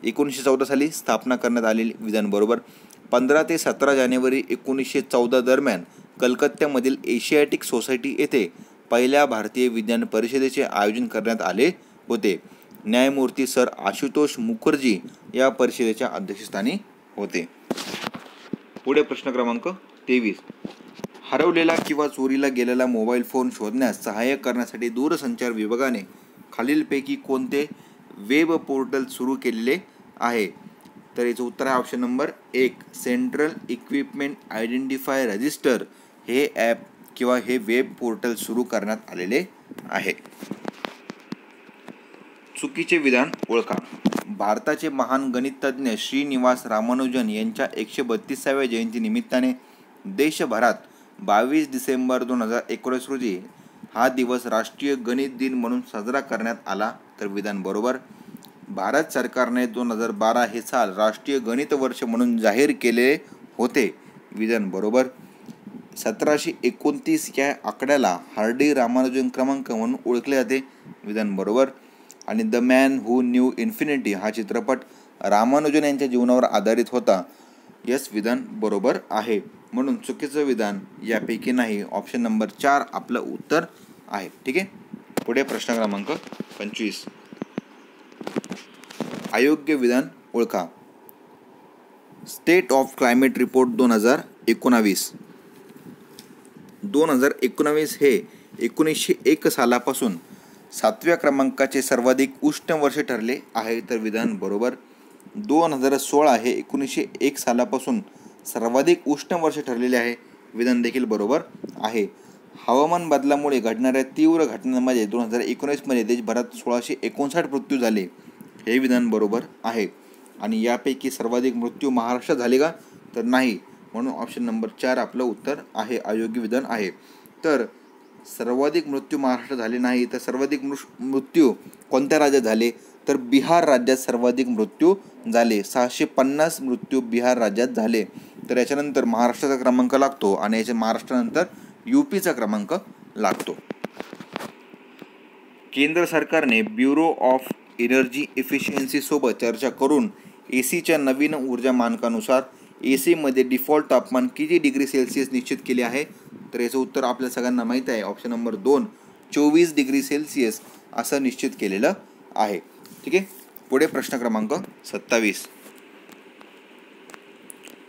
Speaker 1: 1914 साली स्थापना करण्यात आलेली. विधान बरोबर. 15 ते 17 जानेवारी 1914 दरम्यान कलकत्त्यामधील एशियाटिक सोसायटी येथे पहिल्या भारतीय विज्ञान परिषदेचे आयोजन करण्यात आले होते. न्यायमूर्ती सर आशुतोष मुखर्जी या परिषदेच्या अध्यक्षस्थानी होते. पुढे प्रश्न क्रमांक 23. हरवलेला किंवा चोरीला गेलेला मोबाईल फोन शोधण्यास सहाय्य करण्यासाठी दूरसंचार विभागाने खालीलपैकी कोणते वेब पोर्टल सुरू केलेले आहे. तर याचं उत्तर आहे option number 1 central equipment identify register. हे ॲप किंवा हे वेब पोर्टल सुरू करण्यात आलेले आहे. चुकीचे विधान ओळखा. भारताचे महान गणितज्ञ श्रीनिवास रामानुजन यांच्या 132व्या जयंतीनिमित्ताने देशभरात 22 डिसेंबर 2019 रोजी हा दिवस राष्ट्रीय गणित दिन म्हणून साजरा करण्यात आला. तर विधान बरोबर. भारत सरकारने 2012 हे साल राष्ट्रीय गणित वर्ष म्हणून जाहीर केले होते. विधान बरोबर. 1729 या आकड्याला हार्डी रामानुजन क्रमांक म्हणून ओळखले जाते. विधान बरोबर. आणि the man who new infinity हा चित्रपट रामानुजन यांच्या जीवनावर आधारित होता. यस विधान बरोबर आहे. म्हणून चुकीचं विधान यापैकी नाही. ऑप्शन नंबर 4 आपलं उत्तर आहे. ठीक आहे. पुढे प्रश्न क्रमांक 25. अयोग्य विधान ओळखा. State of climate report 2019. 2019 हे 1901 सालापासून 7व्या क्रमांकाचे सर्वाधिक उष्ण वर्ष ठरले आहे, तर विधान बरोबर. 2016 हे 1901 सालापासून सर्वाधिक उष्ण वर्ष ठरलेले आहे, विधान देखील बरोबर आहे. हवामान बदलामुळे घडणाऱ्या तीव्र घटनांमध्ये 2019 देशभरात 1659 मृत्यू झाले, हे विधान बरोबर आहे. आणि यापैकी सर्वाधिक मृत्यू महाराष्ट्रात झाले का, तर नाही, म्हणून ऑप्शन नंबर 4 आपलं उत्तर आहे, अयोग्य विधान आहे. तर सर्वाधिक मृत्यू महाराष्ट्रात झाले नाही, तर सर्वाधिक मृत्यू कोणत्या राज्यात झाले, तर बिहार राज्यात सर्वाधिक मृत्यू झाले. 650 मृत्यू बिहार राज्यात झाले. तर याच्यानंतर महाराष्ट्राचा क्रमांक लागतो आणि याच्या महाराष्ट्रानंतर UPचा क्रमांक लागतो. केंद्र सरकारने ब्युरो ऑफ एनर्जी इफिशियन्सी सोबत चर्चा करून AC च्या नवीन ऊर्जा मानकानुसार AC मध्ये डिफॉल्ट तापमान किती डिग्री सेल्सिअस निश्चित केले आहे, तर याचं उत्तर आपल्या सगळ्यांना माहीत आहे, ऑप्शन नंबर 2 24 डिग्री सेल्सिअस असं निश्चित केलेलं आहे. ठीक आहे. पुढे प्रश्न क्रमांक 27.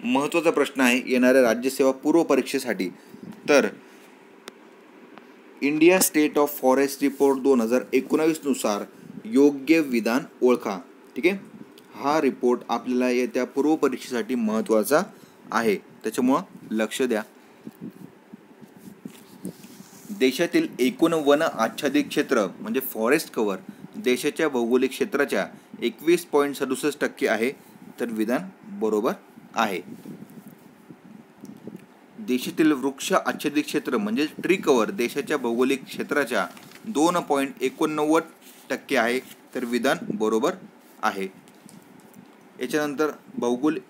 Speaker 1: महत्त्वाचा प्रश्न आहे येणाऱ्या राज्यसेवा पूर्व परीक्षेसाठी. तर India state of forest report 2019 नुसार योग्य विधान ओळखा. ठीक आहे. हा रिपोर्ट आपल्याला येत्या पूर्व परीक्षेसाठी महत्त्वाचा आहे, त्याच्यामुळं लक्ष द्या. देशातील एकूण वन आच्छादित क्षेत्र म्हणजे फॉरेस्ट कव्हर देशाच्या भौगोलिक क्षेत्राच्या 21.67% आहे, तर विधान बरोबर आहे. देशातील वृक्ष आच्छादित क्षेत्र म्हणजे ट्री कव्हर देशाच्या भौगोलिक क्षेत्राच्या 2.89% आहे, तर विधान बरोबर आहे. याच्यानंतर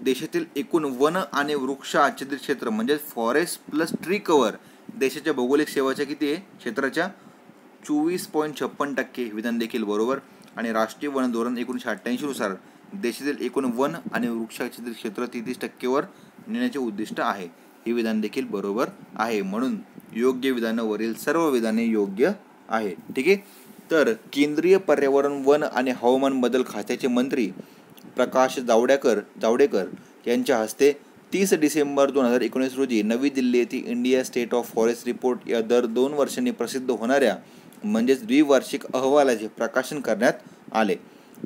Speaker 1: देशातील एकूण वन आणि वृक्ष आच्छादित क्षेत्र म्हणजे फॉरेस्ट प्लस ट्री कव्हर देशाच्या भौगोलिक क्षेत्राच्या किती आहे, क्षेत्राच्या 24.56%, विधान देखील बरोबर. आणि राष्ट्रीय वन धोरण 1988 नुसार देशातील एकूण वन आणि वृक्ष आच्छादित क्षेत्र 33% नेण्याचे उद्दिष्ट आहे, हे विधान देखील बरोबर आहे. म्हणून योग्य विधानावरील सर्व विधाने योग्य आहे. ठीक आहे. तर केंद्रीय पर्यावरण, वन आणि हवामान बदल खात्याचे मंत्री प्रकाश जावडेकर यांच्या हस्ते 30 डिसेंबर 2019 रोजी नवी दिल्ली येथे India state of forest report या दर 2 वर्षांनी प्रसिद्ध होणाऱ्या म्हणजेच द्विवार्षिक अहवालाचे प्रकाशन करण्यात आले.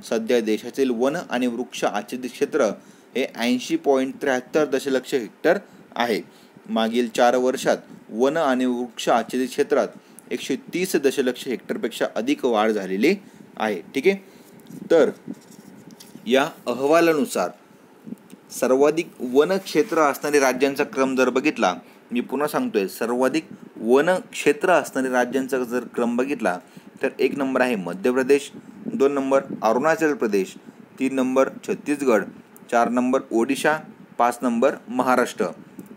Speaker 1: सध्या देशातील वन आणि वृक्ष आच्छादित क्षेत्र हे 80.73 दशलक्ष हेक्टर आहे. मागील 4 वर्षात वन आणि वृक्ष आच्छादित क्षेत्रात 130 दशलक्ष हेक्टरपेक्षा अधिक वाढ झालेली आहे. ठीक आहे. तर या अहवालानुसार सर्वाधिक वन क्षेत्र असणारे राज्यांचा क्रम जर बघितला, मी पुन्हा सांगतोय, सर्वाधिक वन क्षेत्र असणारे राज्यांचा जर क्रम बघितला तर 1 नंबर आहे Madhya Pradesh, 2 number Arunachal Pradesh, 3 number Chhattisgarh, 4 number Odisha, 5 number Maharashtra.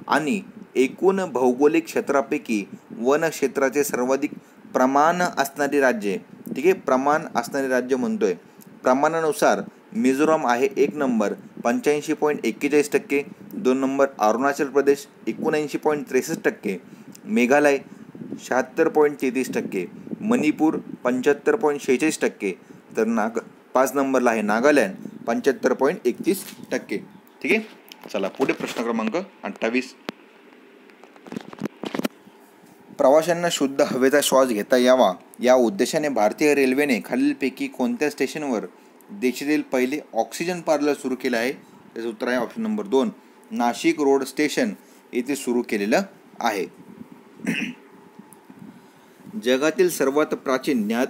Speaker 1: आणि एकूण भौगोलिक क्षेत्रापैकी वन क्षेत्राचे सर्वाधिक प्रमाण असणारी राज्ये, ठीक आहे, प्रमाण असणारे राज्य म्हणतोय, प्रमाणानुसार मिझोराम आहे 1 नंबर 85.41%, 2 नंबर अरुणाचल प्रदेश 79.63%, मेघालय 76.33%, मणिपूर 75.46%, तर 5 नंबरला आहे नागालँड 75.31%. ठीक आहे. चला पुढे प्रश्न क्रमांक 28. प्रवाशांना शुद्ध हवेचा श्वास घेता यावा या उद्देशाने भारतीय रेल्वेने खालीलपैकी कोणत्या स्टेशनवर देशातील पहिले ऑक्सिजन पार्लर सुरू केलं आहे, त्याचं उत्तर आहे option number 2 Nashik road station येथे सुरू केलेलं आहे. जगातील सर्वात प्राचीन ज्ञात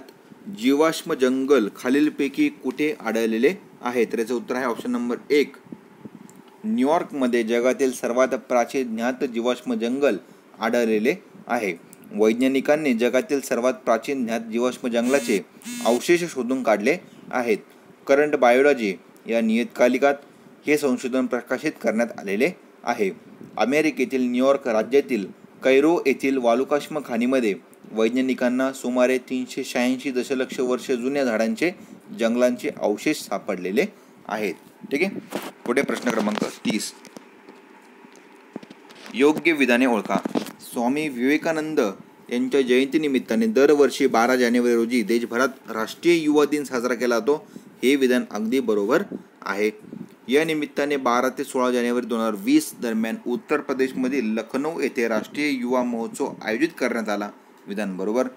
Speaker 1: जीवाश्म जंगल खालीलपैकी कुठे आढळलेले आहे, तर याचं उत्तर आहे ऑप्शन नंबर 1 न्यूयॉर्कमध्ये जगातील सर्वात प्राचीन ज्ञात जीवाश्म जंगल आढळलेले आहे. वैज्ञानिकांनी जगातील सर्वात प्राचीन ज्ञात जीवाश्म जंगलाचे अवशेष शोधून काढले आहेत. करंट बायोलॉजी या नियतकालिकात हे संशोधन प्रकाशित करण्यात आलेले आहे. अमेरिकेतील न्यूयॉर्क राज्यातील कैरो येथील वालुकाश्म खाणीमध्ये वैज्ञानिकांना सुमारे 386 दशलक्ष वर्ष जुन्या झाडांचे जंगलांचे अवशेष सापडलेले आहेत. ठीक आहे. पुढे प्रश्न क्रमांक 30. योग्य विधाने ओळखा. स्वामी विवेकानंद यांच्या जयंतीनिमित्ताने दरवर्षी 12 जानेवारी रोजी देशभरात राष्ट्रीय युवा दिन साजरा केला जातो, हे विधान अगदी बरोबर आहे. या निमित्ताने 12 ते 16 जानेवारी 2020 दरम्यान उत्तर प्रदेशमधील लखनौ येथे राष्ट्रीय युवा महोत्सव आयोजित करण्यात आला. विधान बरोबर.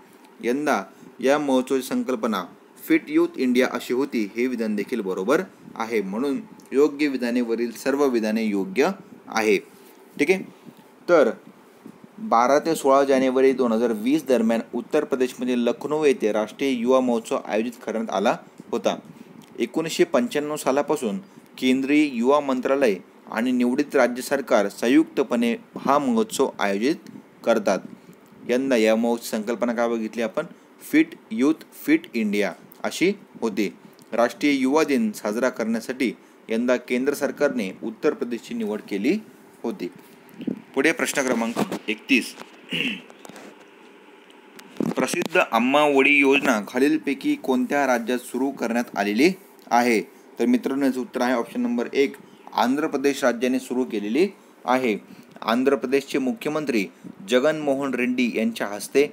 Speaker 1: यंदा या महोत्सवाची संकल्पना फिट युथ इंडिया अशी होती. हे विधान देखील बरोबर आहे. म्हणून योग्य विधाने वरील सर्व विधाने योग्य आहे. ठीक आहे. तर 12 ते 16 जानेवारी 2020 दरम्यान उत्तर प्रदेशमध्ये लखनौ येथे राष्ट्रीय युवा महोत्सव आयोजित करण्यात आला होता. 1995 सालापासून केंद्रीय युवा मंत्रालय आणि निवडित राज्य सरकार संयुक्तपणे हा महोत्सव आयोजित करतात. यंदा या महोत्सवाची संकल्पना काय बघितली आपण? फिट युथ फिट इंडिया अशी होती. राष्ट्रीय युवा दिन साजरा करण्यासाठी यंदा केंद्र सरकारने उत्तर प्रदेशची निवड केली होती. पुढे प्रश्न क्रमांक 31. प्रसिद्ध अम्मा ओडी योजना खालीलपैकी कोणत्या राज्यात सुरू करण्यात आलेली आहे? तर मित्रांनो याचं उत्तर आहे ऑप्शन नंबर 1 आंध्र प्रदेश राज्याने सुरू केलेली आहे. आंध्र प्रदेशचे मुख्यमंत्री जगन मोहन रेड्डी यांच्या हस्ते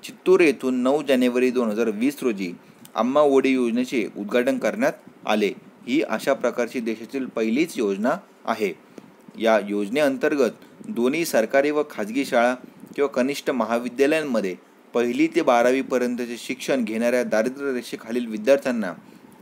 Speaker 1: चित्तूर येथून 9 जानेवारी 2020 रोजी अम्मा ओडी योजनेचे उद्घाटन करण्यात आले. ही अशा प्रकारची देशातील पहिलीच योजना आहे. या योजनेअंतर्गत दोन्ही सरकारी व खाजगी शाळा किंवा कनिष्ठ महाविद्यालयांमध्ये 1ली ते 12वी पर्यंतचे शिक्षण घेणाऱ्या दारिद्र्य रेषेखालील विद्यार्थ्यांना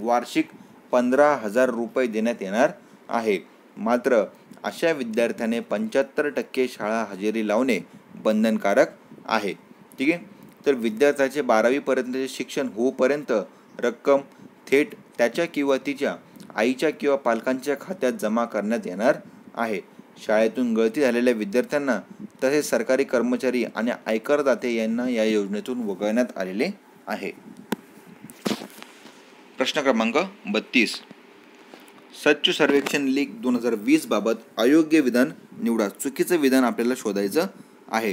Speaker 1: वार्षिक 15,000 रुपये देण्यात येणार आहे. मात्र अशा विद्यार्थ्याने 75% शाळा हजेरी लावणे बंधनकारक आहे. ठीक आहे. तर विद्यार्थ्याचे 12वी पर्यंतचे शिक्षण होईपर्यंत रक्कम थेट त्याच्या किंवा तिच्या आईच्या किंवा पालकांच्या खात्यात जमा करण्यात येणार आहे. शाळेतून गळती झालेल्या विद्यार्थ्यांना तसेच सरकारी कर्मचारी आणि आयकरदाते यांना या योजनेतून वगळण्यात आलेले आहे. प्रश्न क्रमांक 32. स्वच्छ सर्वेक्षण लीग 2020 बाबत अयोग्य विधान निवडा. चुकीचं विधान आपल्याला शोधायचं आहे.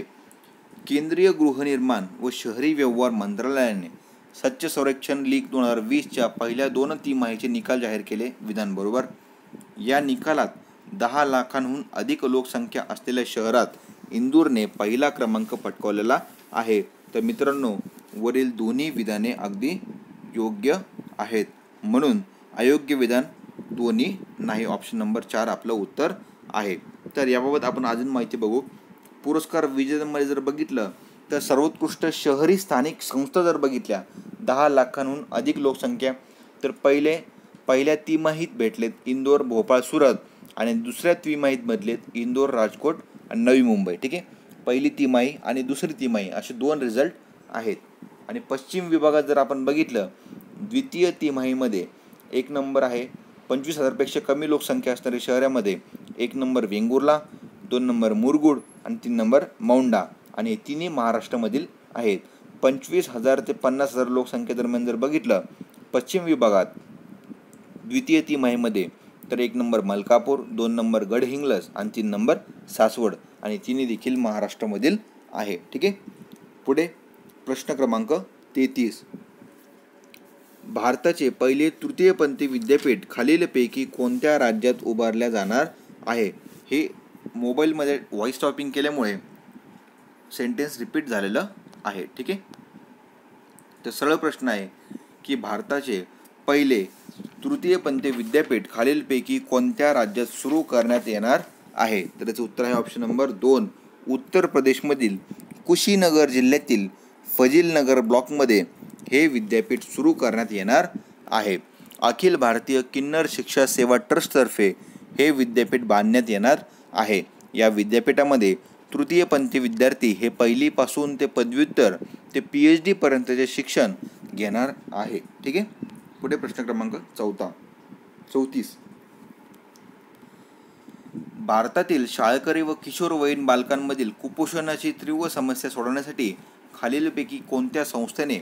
Speaker 1: केंद्रीय गृहनिर्माण व शहरी व्यवहार मंत्रालयाने स्वच्छ सर्वेक्षण लीग 2020च्या पहिल्या 2 तिमाहीचे निकाल जाहीर केले. विधान बरोबर. या निकालात 10 लाखांहून अधिक लोकसंख्या असलेल्या शहरात इंदूरने पहिला क्रमांक पटकावलेला आहे. तर मित्रांनो वरील दोन्ही विधाने अगदी योग्य आहेत. म्हणून अयोग्य विधान दोन्ही नाही. ऑप्शन नंबर 4 आपलं उत्तर आहे. तर याबाबत आपण अजून माहिती बघू. पुरस्कार विजेत्यांमध्ये जर बघितलं तर सर्वोत्कृष्ट शहरी स्थानिक संस्था जर बघितल्या 10 लाखांहून अधिक लोकसंख्या तर पहिल्या तिमाहीत भेटलेत इंदोर, भोपाळ, सुरत आणि दुसऱ्या तिमाहीत बदलेत इंदोर, राजकोट आणि नवी मुंबई. ठीक आहे. पहिली तिमाही आणि दुसरी तिमाही असे 2 रिझल्ट आहेत. आणि पश्चिम विभागात जर आपण बघितलं द्वितीय तिमाहीमध्ये 1 नंबर आहे 25,000पेक्षा कमी लोकसंख्या असणाऱ्या शहरामध्ये 1 नंबर वेंगुर्ला, 2 नंबर मुरगुड आणि 3 नंबर मौंडा आणि हे तिन्ही महाराष्ट्रामधील आहेत. 25,000 ते 50,000 लोकसंख्ये दरम्यान जर बघितलं पश्चिम विभागात द्वितीय तिमाहीमध्ये तर 1 नंबर मलकापूर, 2 नंबर गडहिंग्लज आणि 3 नंबर सासवड आणि तिन्ही देखील महाराष्ट्रामधील आहे. ठीक आहे. पुढे प्रश्न क्रमांक 33. भारताचे पहिले तृतीयपंथी विद्यापीठ खालीलपैकी कोणत्या राज्यात उभारल्या जाणार आहे? हे मोबाईलमध्ये व्हॉइस टायपिंग केल्यामुळे सेंटेन्स रिपीट झालेलं आहे. ठीक आहे. तर सरळ प्रश्न आहे की भारताचे पहिले तृतीयपंथी विद्यापीठ खालीलपैकी कोणत्या राज्यात सुरू करण्यात येणार आहे? तर याचं उत्तर आहे ऑप्शन नंबर 2 उत्तर प्रदेशमधील कुशीनगर जिल्ह्यातील फजीलनगर ब्लॉकमध्ये हे विद्यापीठ सुरू करण्यात येणार आहे. अखिल भारतीय किन्नर शिक्षा सेवा ट्रस्टतर्फे हे विद्यापीठ बांधण्यात येणार आहे. या विद्यापीठामध्ये तृतीयपंथी विद्यार्थी हे पहिलीपासून ते पदव्युत्तर ते PhD पर्यंतचे शिक्षण घेणार आहे. ठीक आहे. पुढे प्रश्न क्रमांक 34. भारतातील शाळकरी व किशोरवयीन बालकांमधील कुपोषणाची तीव्र समस्या सोडवण्यासाठी खालीलपैकी कोणत्या संस्थेने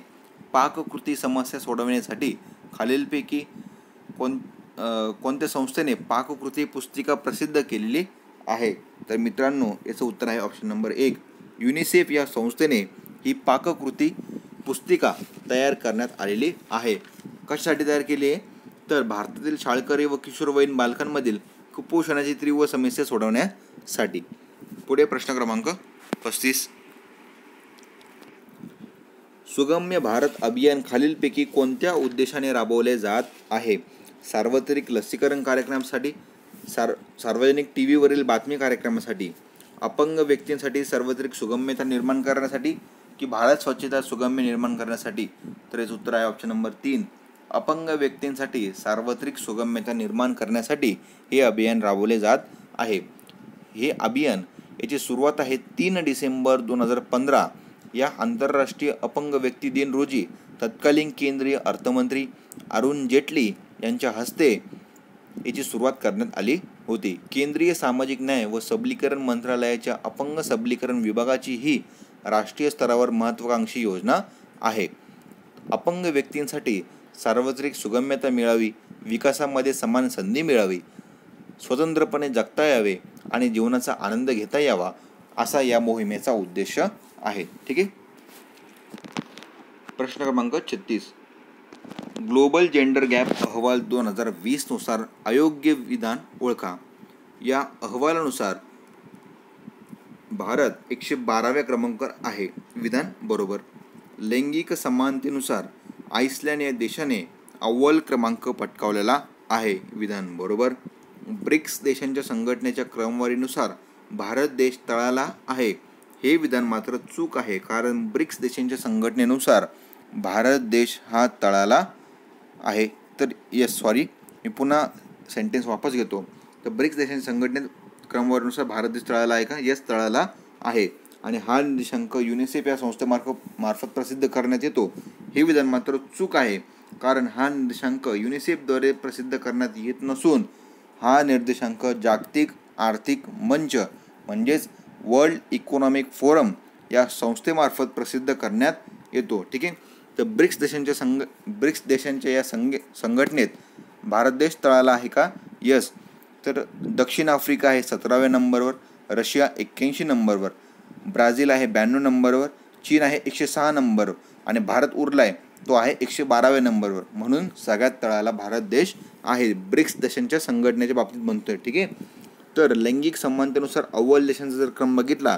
Speaker 1: पाककृती समस्या सोडवण्यासाठी कोणत्या संस्थेने पाककृती पुस्तिका प्रसिद्ध केलेली आहे? तर मित्रांनो याचं उत्तर आहे ऑप्शन नंबर 1 युनिसेफ या संस्थेने ही पाककृती पुस्तिका तयार करण्यात आलेली आहे. कशासाठी तयार केली आहे? तर भारतातील शाळकरी व किशोरवयीन बालकांमधील कुपोषणाची तीव्र समस्या सोडवण्यासाठी. पुढे प्रश्न क्रमांक 35. सुगम्य भारत अभियान खालीलपैकी कोणत्या उद्देशाने राबवले जात आहे? सार्वत्रिक लसीकरण कार्यक्रमासाठी, सार्वजनिक टी व्हीवरील बातमी कार्यक्रमासाठी, अपंग व्यक्तींसाठी सार्वत्रिक सुगम्यता निर्माण करण्यासाठी की भारत स्वच्छता सुगम्य निर्माण करण्यासाठी? तर याचं उत्तर आहे ऑप्शन नंबर 3, अपंग व्यक्तींसाठी सार्वत्रिक सुगम्यता निर्माण करण्यासाठी हे अभियान राबवले जात आहे. हे अभियान याची सुरुवात आहे 3 डिसेंबर 2015 या आंतरराष्ट्रीय अपंग व्यक्ती दिन रोजी तत्कालीन केंद्रीय अर्थमंत्री अरुण जेटली यांच्या हस्ते याची सुरुवात करण्यात आली होती. केंद्रीय सामाजिक न्याय व सबलीकरण मंत्रालयाच्या अपंग सबलीकरण विभागाची ही राष्ट्रीय स्तरावर महत्त्वाकांक्षी योजना आहे. अपंग व्यक्तींसाठी सार्वत्रिक सुगम्यता मिळावी, विकासामध्ये समान संधी मिळावी, स्वतंत्रपणे जगता यावे आणि जीवनाचा आनंद घेता यावा असा या मोहिमेचा उद्देश आहे. ठीक आहे. प्रश्न क्रमांक 36, ग्लोबल जेंडर गॅप अहवाल 2020 नुसार अयोग्य विधान ओळखा. या अहवालानुसार भारत 112व्या क्रमांकावर आहे. विधान बरोबर. लैंगिक समानतेनुसार आईसलँड या देशाने अव्वल क्रमांक पटकावलेला आहे. विधान बरोबर. ब्रिक्स देशांच्या संघटनेच्या क्रमवारीनुसार भारत देश तळाला आहे. हे विधान मात्र चूक आहे, कारण ब्रिक्स देशांच्या संघटनेनुसार भारत देश हा तळाला आहे. तर मी पुन्हा सेंटेन्स वापस घेतो. तर ब्रिक्स देशांच्या संघटनेत क्रमवारीनुसार भारत देश तळाला आहे का? यस, तळाला आहे. आणि हा निर्देशांक युनिसेफ या संस्थेमार्फत प्रसिद्ध करण्यात येतो. हे विधान मात्र चूक आहे, कारण हा निर्देशांक युनिसेफद्वारे प्रसिद्ध करण्यात येत नसून हा निर्देशांक जागतिक आर्थिक मंच म्हणजेच वर्ल्ड इकॉनॉमिक फोरम या संस्थेमार्फत प्रसिद्ध करण्यात येतो. ठीक आहे. तर ब्रिक्स देशांच्या या संघटनेत भारत देश तळाला आहे का? यस. तर दक्षिण आफ्रिका आहे 17व्या नंबरवर, रशिया 81 नंबरवर, ब्राझील आहे 92 नंबरवर, चीन आहे 106 नंबरवर आणि भारत उरला आहे तो आहे 112व्या नंबरवर. म्हणून सगळ्यात तळाला भारत देश आहे ब्रिक्स देशांच्या संघटनेच्या बाबतीत म्हणतोय. ठीक आहे. तर लैंगिक समानतेनुसार अव्वल देशांचा जर क्रम बघितला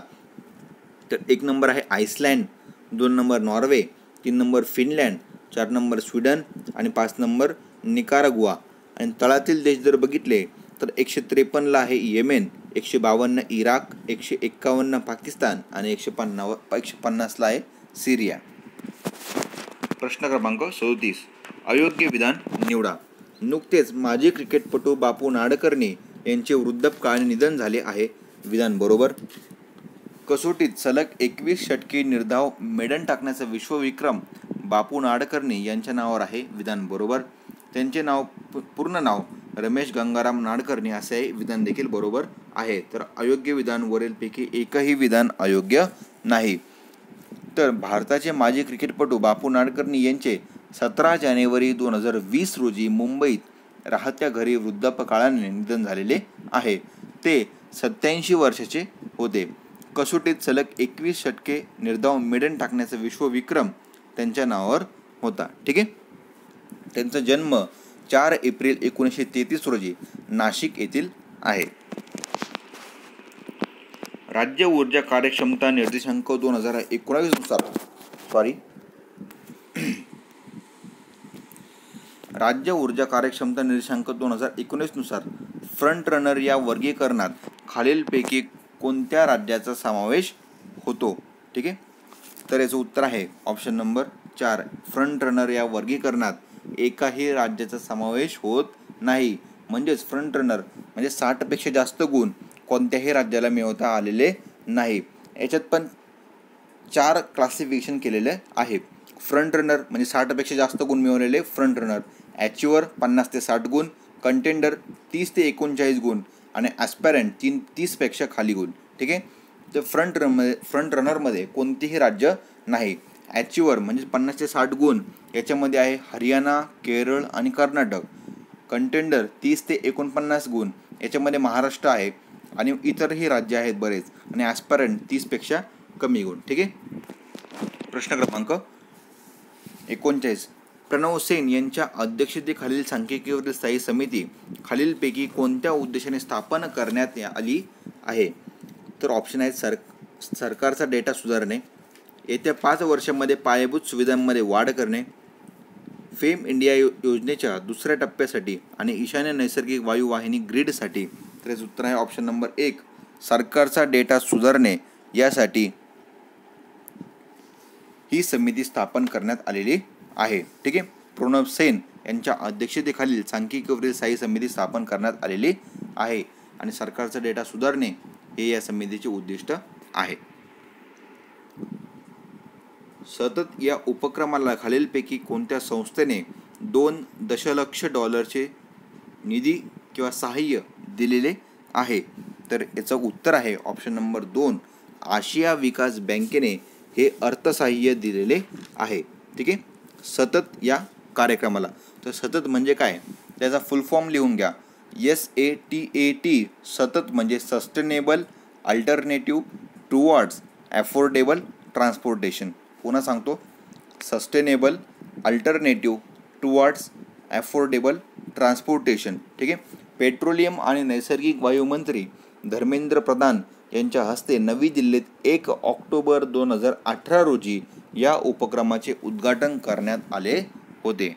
Speaker 1: तर 1 नंबर आहे Iceland, 2 number Norway, 3 number Finland, 4 number Sweden आणि 5 नंबर निकारागुआ. आणि तळातील देश जर बघितले तर 153ला आहे येमेन, 152 इराक, 151 पाकिस्तान आणि 150ला आहे सिरिया. प्रश्न क्रमांक 37, अयोग्य विधान निवडा. नुकतेच माजी क्रिकेटपटू बापू नाडकर्णी यांचे वृद्धापकाळी निधन झाले आहे. विधान बरोबर. कसोटीत सलग 21 षटके निर्धाव मेडन टाकण्याचा विश्वविक्रम बापू नाडकर्णी यांच्या नावावर आहे. विधान बरोबर. त्यांचे पूर्ण नाव रमेश गंगाराम नाडकर्णी असे आहे. विधान देखील बरोबर आहे. तर अयोग्य विधान वरीलपैकी एकही विधान अयोग्य नाही. तर भारताचे माजी क्रिकेटपटू बापू नाडकर्णी यांचे 17 जानेवारी 2020 रोजी मुंबईत राहत्या घरी वृद्धापकाळाने निधन झालेले आहे. ते 87 वर्षाचे होते. कसोटीत सलग 21 षटके निर्धाव मेडन टाकण्याचा विश्वविक्रम त्यांच्या नावावर होता. ठीक आहे. त्यांचा जन्म 4 एप्रिल 1933 रोजी नाशिक येथील आहे. राज्य ऊर्जा कार्यक्षमता निर्देशांक 2019 नुसार राज्य ऊर्जा कार्यक्षमता निर्देशांक 2019 नुसार फ्रंट रनर या वर्गीकरणात खालीलपैकी कोणत्या राज्याचा समावेश होतो? ठीक आहे. तर याचं उत्तर आहे ऑप्शन नंबर 4, फ्रंट रनर या वर्गीकरणात एकाही राज्याचा समावेश होत नाही. म्हणजेच फ्रंट रनर म्हणजे 60पेक्षा जास्त गुण कोणत्याही राज्याला मिळवता आलेले नाही. याच्यात पण 4 क्लासिफिकेशन केलेले आहे. फ्रंट रनर म्हणजे 60पेक्षा जास्त गुण मिळवलेले फ्रंट रनर, ॲचिव्हर 50 ते 60 गुण, कंटेंडर 30 ते 39 गुण आणि ॲस्पायरंट 30पेक्षा खाली गुण. ठीक आहे. तर फ्रंट रनरमध्ये कोणतेही राज्य नाही. ॲचिव्हर म्हणजे 50 ते 60 गुण याच्यामध्ये आहे हरियाणा, केरळ आणि कर्नाटक. कंटेंडर 30 ते 49 गुण याच्यामध्ये महाराष्ट्र आहे आणि इतरही राज्य आहेत बरेच. आणि ॲस्पायरंट 30पेक्षा कमी गुण. ठीक आहे. प्रश्न क्रमांक 39, प्रणव सेन यांच्या अध्यक्षतेखालील सांख्यिकीवरील स्थायी समिती खालीलपैकी कोणत्या उद्देशाने स्थापन करण्यात आली आहे? तर ऑप्शन आहेत सरकारचा डेटा सुधारणे, येत्या 5 वर्षांमध्ये पायाभूत सुविधांमध्ये वाढ करणे, फेम इंडिया योजनेच्या दुसऱ्या टप्प्यासाठी आणि ईशान्य नैसर्गिक वायू वाहिनी ग्रीडसाठी? तर याचं उत्तर आहे ऑप्शन नंबर 1, सरकारचा डेटा सुधारणे यासाठी ही समिती स्थापन करण्यात आलेली आहे. ठीक आहे. प्रणव सेन यांच्या अध्यक्षतेखालील सांख्यिकीवरील स्थायी समिती स्थापन करण्यात आलेली आहे आणि सरकारचा डेटा सुधारणे हे या समितीचे उद्दिष्ट आहे. सतत या उपक्रमाला खालीलपैकी कोणत्या संस्थेने 2 दशलक्ष डॉलरचे निधी किंवा सहाय्य दिलेले आहे? तर याचं उत्तर आहे ऑप्शन नंबर 2, आशिया विकास बँकेने हे अर्थसहाय्य दिलेले आहे. ठीक आहे. सतत या कार्यक्रमाला. तर सतत म्हणजे काय, त्याचा फुल फॉर्म लिहून घ्या. SATAT, सतत म्हणजे sustainable alternative towards affordable transportation. पुन्हा सांगतो, sustainable alternative towards affordable transportation. ठीक आहे. पेट्रोलियम आणि नैसर्गिक वायू मंत्री धर्मेंद्र प्रधान यांच्या हस्ते नवी दिल्लीत 1 ऑक्टोबर 2018 रोजी या उपक्रमाचे उद्घाटन करण्यात आले होते.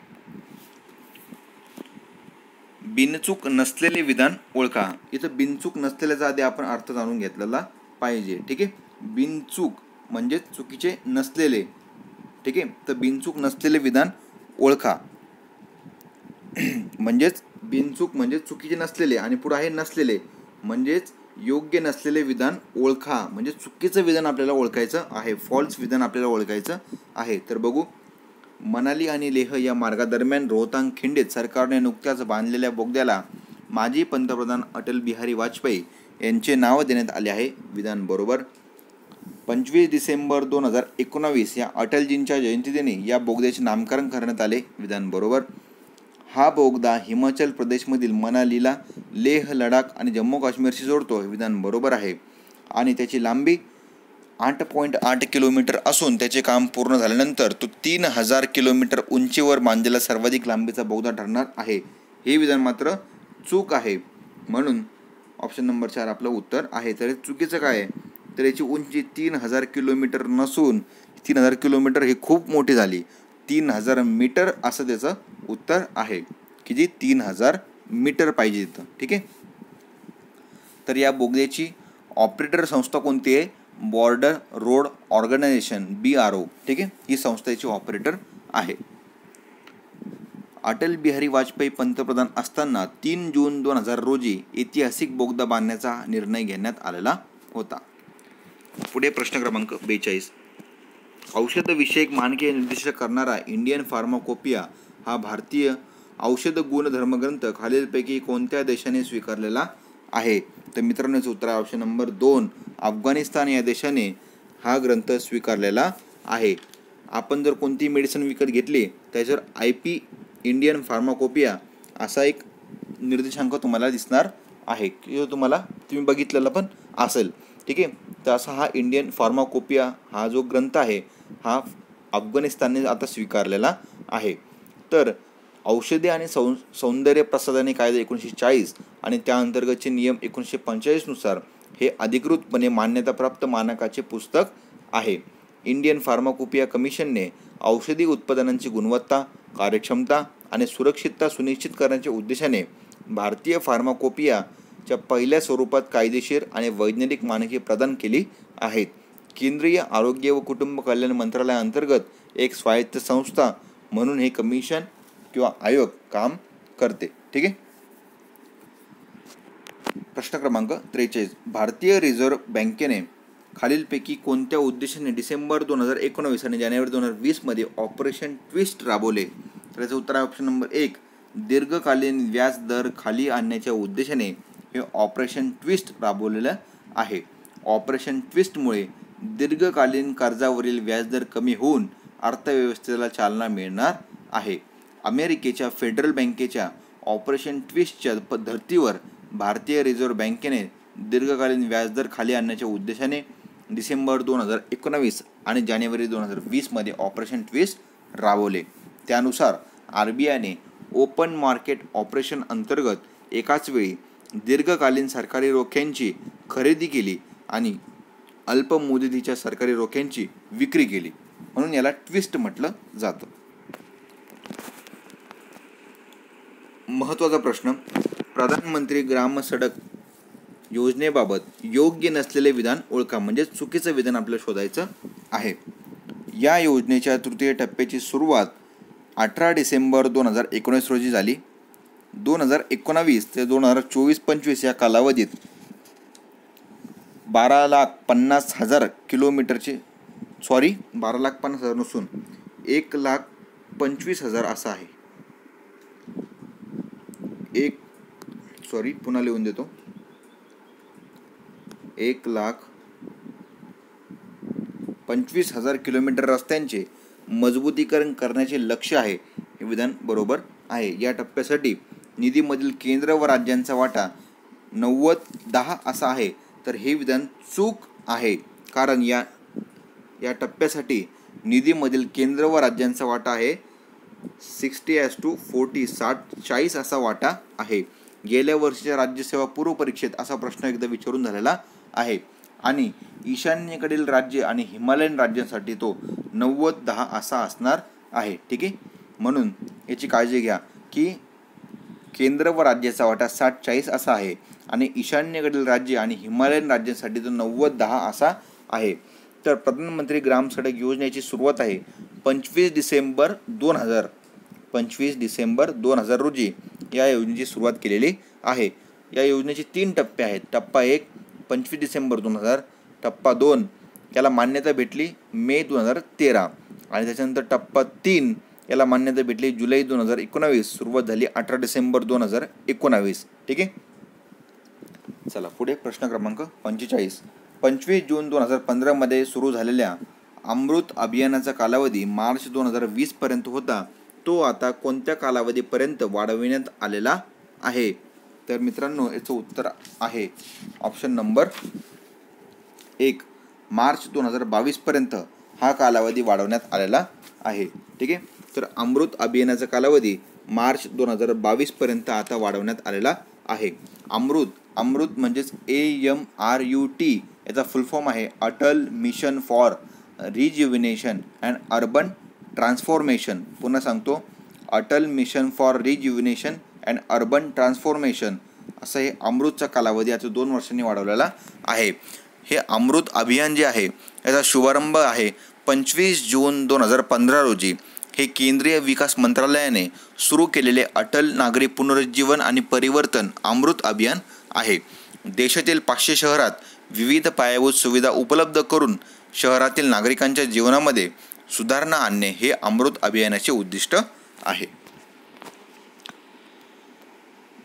Speaker 1: बिनचूक नसलेले विधान ओळखा. इथं बिनचूक नसलेल्याचा आधी आपण अर्थ जाणून घेतलेला पाहिजे. ठीक आहे. बिनचूक म्हणजे चुकीचे नसलेले. ठीक आहे. तर बिनचूक नसलेले विधान ओळखा म्हणजेच बिनचूक म्हणजे चुकीचे नसलेले आणि पुढे आहे नसलेले म्हणजेच योग्य नसलेले विधान ओळखा. म्हणजे चुकीचं विधान आपल्याला ओळखायचं आहे, फॉल्स विधान आपल्याला ओळखायचं आहे. तर बघू, मनाली आणि लेह या मार्गादरम्यान रोहतांग खिंडीत सरकारने नुकत्याच बांधलेल्या बोगद्याला माजी पंतप्रधान अटल बिहारी वाजपेयी यांचे नाव देण्यात आले आहे. विधान बरोबर. 25 डिसेंबर 2019 या अटलजींच्या जयंतीदिनी या बोगद्याचे नामकरण करण्यात आले. विधान बरोबर. हा बोगदा हिमाचल प्रदेशमधील मनालीला लेह, लडाख आणि जम्मू काश्मीरशी जोडतो. विधान बरोबर आहे. आणि त्याची लांबी 8.8 किलोमीटर असून त्याचे काम पूर्ण झाल्यानंतर तो 3000 किलोमीटर उंचीवर बांधलेला सर्वाधिक लांबीचा बोगदा ठरणार आहे. हे विधान मात्र चूक आहे, म्हणून ऑप्शन नंबर 4 आपलं उत्तर आहे. तर चुकीचं काय आहे, तर याची उंची 3000 किलोमीटर नसून 3000 किलोमीटर ही खूप मोठी झाली, 3000 मीटर असं त्याचं उत्तर आहे, की जी 3000 मीटर पाहिजे तिथं. ठीक आहे. तर या बोगद्याची ऑपरेटर संस्था कोणती आहे? Border road organisation, BRO. ठीक आहे. ही संस्था याची ऑपरेटर आहे. अटल बिहारी वाजपेयी पंतप्रधान असताना 3 जून 2000 रोजी ऐतिहासिक बोगदा बांधण्याचा निर्णय घेण्यात आलेला होता. पुढे प्रश्न क्रमांक 42. औषधविषयक मानके निर्दिष्ट करणारा इंडियन फार्माकोपिया हा भारतीय औषध गुणधर्म ग्रंथ खालीलपैकी कोणत्या देशाने स्वीकारलेला आहे? तर मित्रांनो, उत्तर आहे ऑप्शन नंबर 2, अफगाणिस्तान या देशाने हा ग्रंथ स्वीकारलेला आहे. आपण जर कोणती मेडिसिन विकत घेतली त्याच्यावर IP इंडियन फार्माकोपिया असा एक निर्देशांक तुम्हाला दिसणार आहे, की तुम्ही बघितलेला पण असेल. ठीक आहे. तर असा हा इंडियन फार्माकोपिया हा जो ग्रंथ आहे हा अफगाणिस्तानने आता स्वीकारलेला आहे. तर औषधे आणि सौंदर्य प्रसाधने कायदा 1940 आणि त्या अंतर्गतचे नियम 1945 नुसार हे अधिकृतपणे मान्यताप्राप्त मानकाचे पुस्तक आहे. इंडियन फार्माकोपिया कमिशनने औषधी उत्पादनांची गुणवत्ता, कार्यक्षमता आणि सुरक्षितता सुनिश्चित करण्याच्या उद्देशाने भारतीय फार्माकोपियाच्या पहिल्या स्वरूपात कायदेशीर आणि वैज्ञानिक मानके प्रदान केली आहेत. केंद्रीय आरोग्य व कुटुंब कल्याण मंत्रालयाअंतर्गत एक स्वायत्त संस्था म्हणून हे कमिशन किंवा आयोग काम करते. ठीक आहे. प्रश्न क्रमांक 43. भारतीय रिझर्व्ह बँकेने खालीलपैकी कोणत्या उद्देशाने डिसेंबर 2019 आणि जानेवारी 2020 मध्ये ऑपरेशन ट्विस्ट राबवले? तर याचं उत्तर आहे ऑप्शन नंबर 1, दीर्घकालीन व्याज दर खाली आणण्याच्या उद्देशाने हे ऑपरेशन ट्विस्ट राबवलेलं आहे. ऑपरेशन ट्विस्टमुळे दीर्घकालीन कर्जावरील व्याजदर कमी होऊन अर्थव्यवस्थेला चालना मिळणार आहे. अमेरिकेच्या फेडरल बँकेच्या ऑपरेशन ट्विस्टच्या धर्तीवर भारतीय रिझर्व्ह बँकेने दीर्घकालीन व्याजदर खाली आणण्याच्या उद्देशाने डिसेंबर 2019 आणि जानेवारी 2020 मध्ये ऑपरेशन ट्विस्ट राबवले. त्यानुसार RBIने ओपन मार्केट ऑपरेशन अंतर्गत एकाच वेळी दीर्घकालीन सरकारी रोख्यांची खरेदी केली आणि अल्प मुदतीच्या सरकारी रोख्यांची विक्री केली, म्हणून याला ट्विस्ट म्हटलं जातं. महत्त्वाचा प्रश्न, प्रधानमंत्री ग्राम सडक योजनेबाबत योग्य नसलेले विधान ओळखा, म्हणजे चुकीचं विधान आपल्याला शोधायचं आहे. या योजनेच्या तृतीय टप्प्याची सुरुवात 18 डिसेंबर 2019 रोजी झाली. 2019 ते 2024-25 या कालावधीत 12,50,000 किलोमीटरचे 12,50,000 नसून 1,25,000 असं आहे. पुन्हा लिहून देतो. 1,25,000 किलोमीटर रस्त्यांचे मजबूतीकरण करण्याचे लक्ष्य आहे. हे विधान बरोबर आहे. या टप्प्यासाठी निधीमधील केंद्र व राज्यांचा वाटा 90-10 असा आहे, तर हे विधान चूक आहे. कारण या टप्प्यासाठी निधीमधील केंद्र व राज्यांचा वाटा आहे 60:40, 40 असा वाटा आहे. गेल्या वर्षीच्या राज्यसेवा पूर्व परीक्षेत असा प्रश्न एकदा विचारून झालेला आहे आणि ईशान्येकडील राज्य आणि हिमालयन राज्यांसाठी तो 90-10 असा असणार आहे. ठीक आहे, म्हणून याची काळजी घ्या की केंद्र व राज्याचा वाटा 60-40 असा आहे आणि ईशान्येकडील राज्य आणि हिमालयन राज्यांसाठी तो 90-10 असा आहे. तर प्रधानमंत्री ग्राम सडक योजनेची सुरुवात आहे 25 डिसेंबर 2000 रोजी या योजनेची सुरुवात केलेली आहे. या योजनेचे 3 टप्पे आहेत. टप्पा 1 25 डिसेंबर 2000, टप्पा 2 याला मान्यता भेटली मे 2013 आणि त्याच्यानंतर टप्पा 3 याला मान्यता भेटली जुलै 2019. सुरुवात झाली 18 डिसेंबर 2019. ठीक आहे, चला पुढे प्रश्न क्रमांक 45. 25 जून 2015 मध्ये सुरू झालेल्या अमृत अभियानाचा कालावधी मार्च 2020 पर्यंत होता. तो आता कोणत्या कालावधीपर्यंत वाढविण्यात आलेला आहे? तर मित्रांनो, याचं उत्तर आहे ऑप्शन नंबर 1, मार्च 2022 पर्यंत हा कालावधी वाढवण्यात आलेला आहे. ठीक आहे, तर अमृत अभियानाचा कालावधी मार्च 2022 पर्यंत आता वाढवण्यात आलेला आहे. अमृत म्हणजेच AMRUT याचा फुल फॉर्म आहे Atal mission for rejuvenation and urban transformation. पुन्हा सांगतो, Atal mission for rejuvenation and urban transformation असं हे अमृतचा कालावधी आता 2 वर्षांनी वाढवलेला आहे. हे अमृत अभियान जे आहे याचा शुभारंभ आहे 25 जून 2015 रोजी. हे केंद्रीय विकास मंत्रालयाने सुरू केलेले अटल नागरी पुनरुज्जीवन आणि परिवर्तन अमृत अभियान आहे. देशातील 500 शहरात विविध पायाभूत सुविधा उपलब्ध करून शहरातील नागरिकांच्या जीवनामध्ये सुधारणा आणणे हे अमृत अभियानाचे उद्दिष्ट आहे.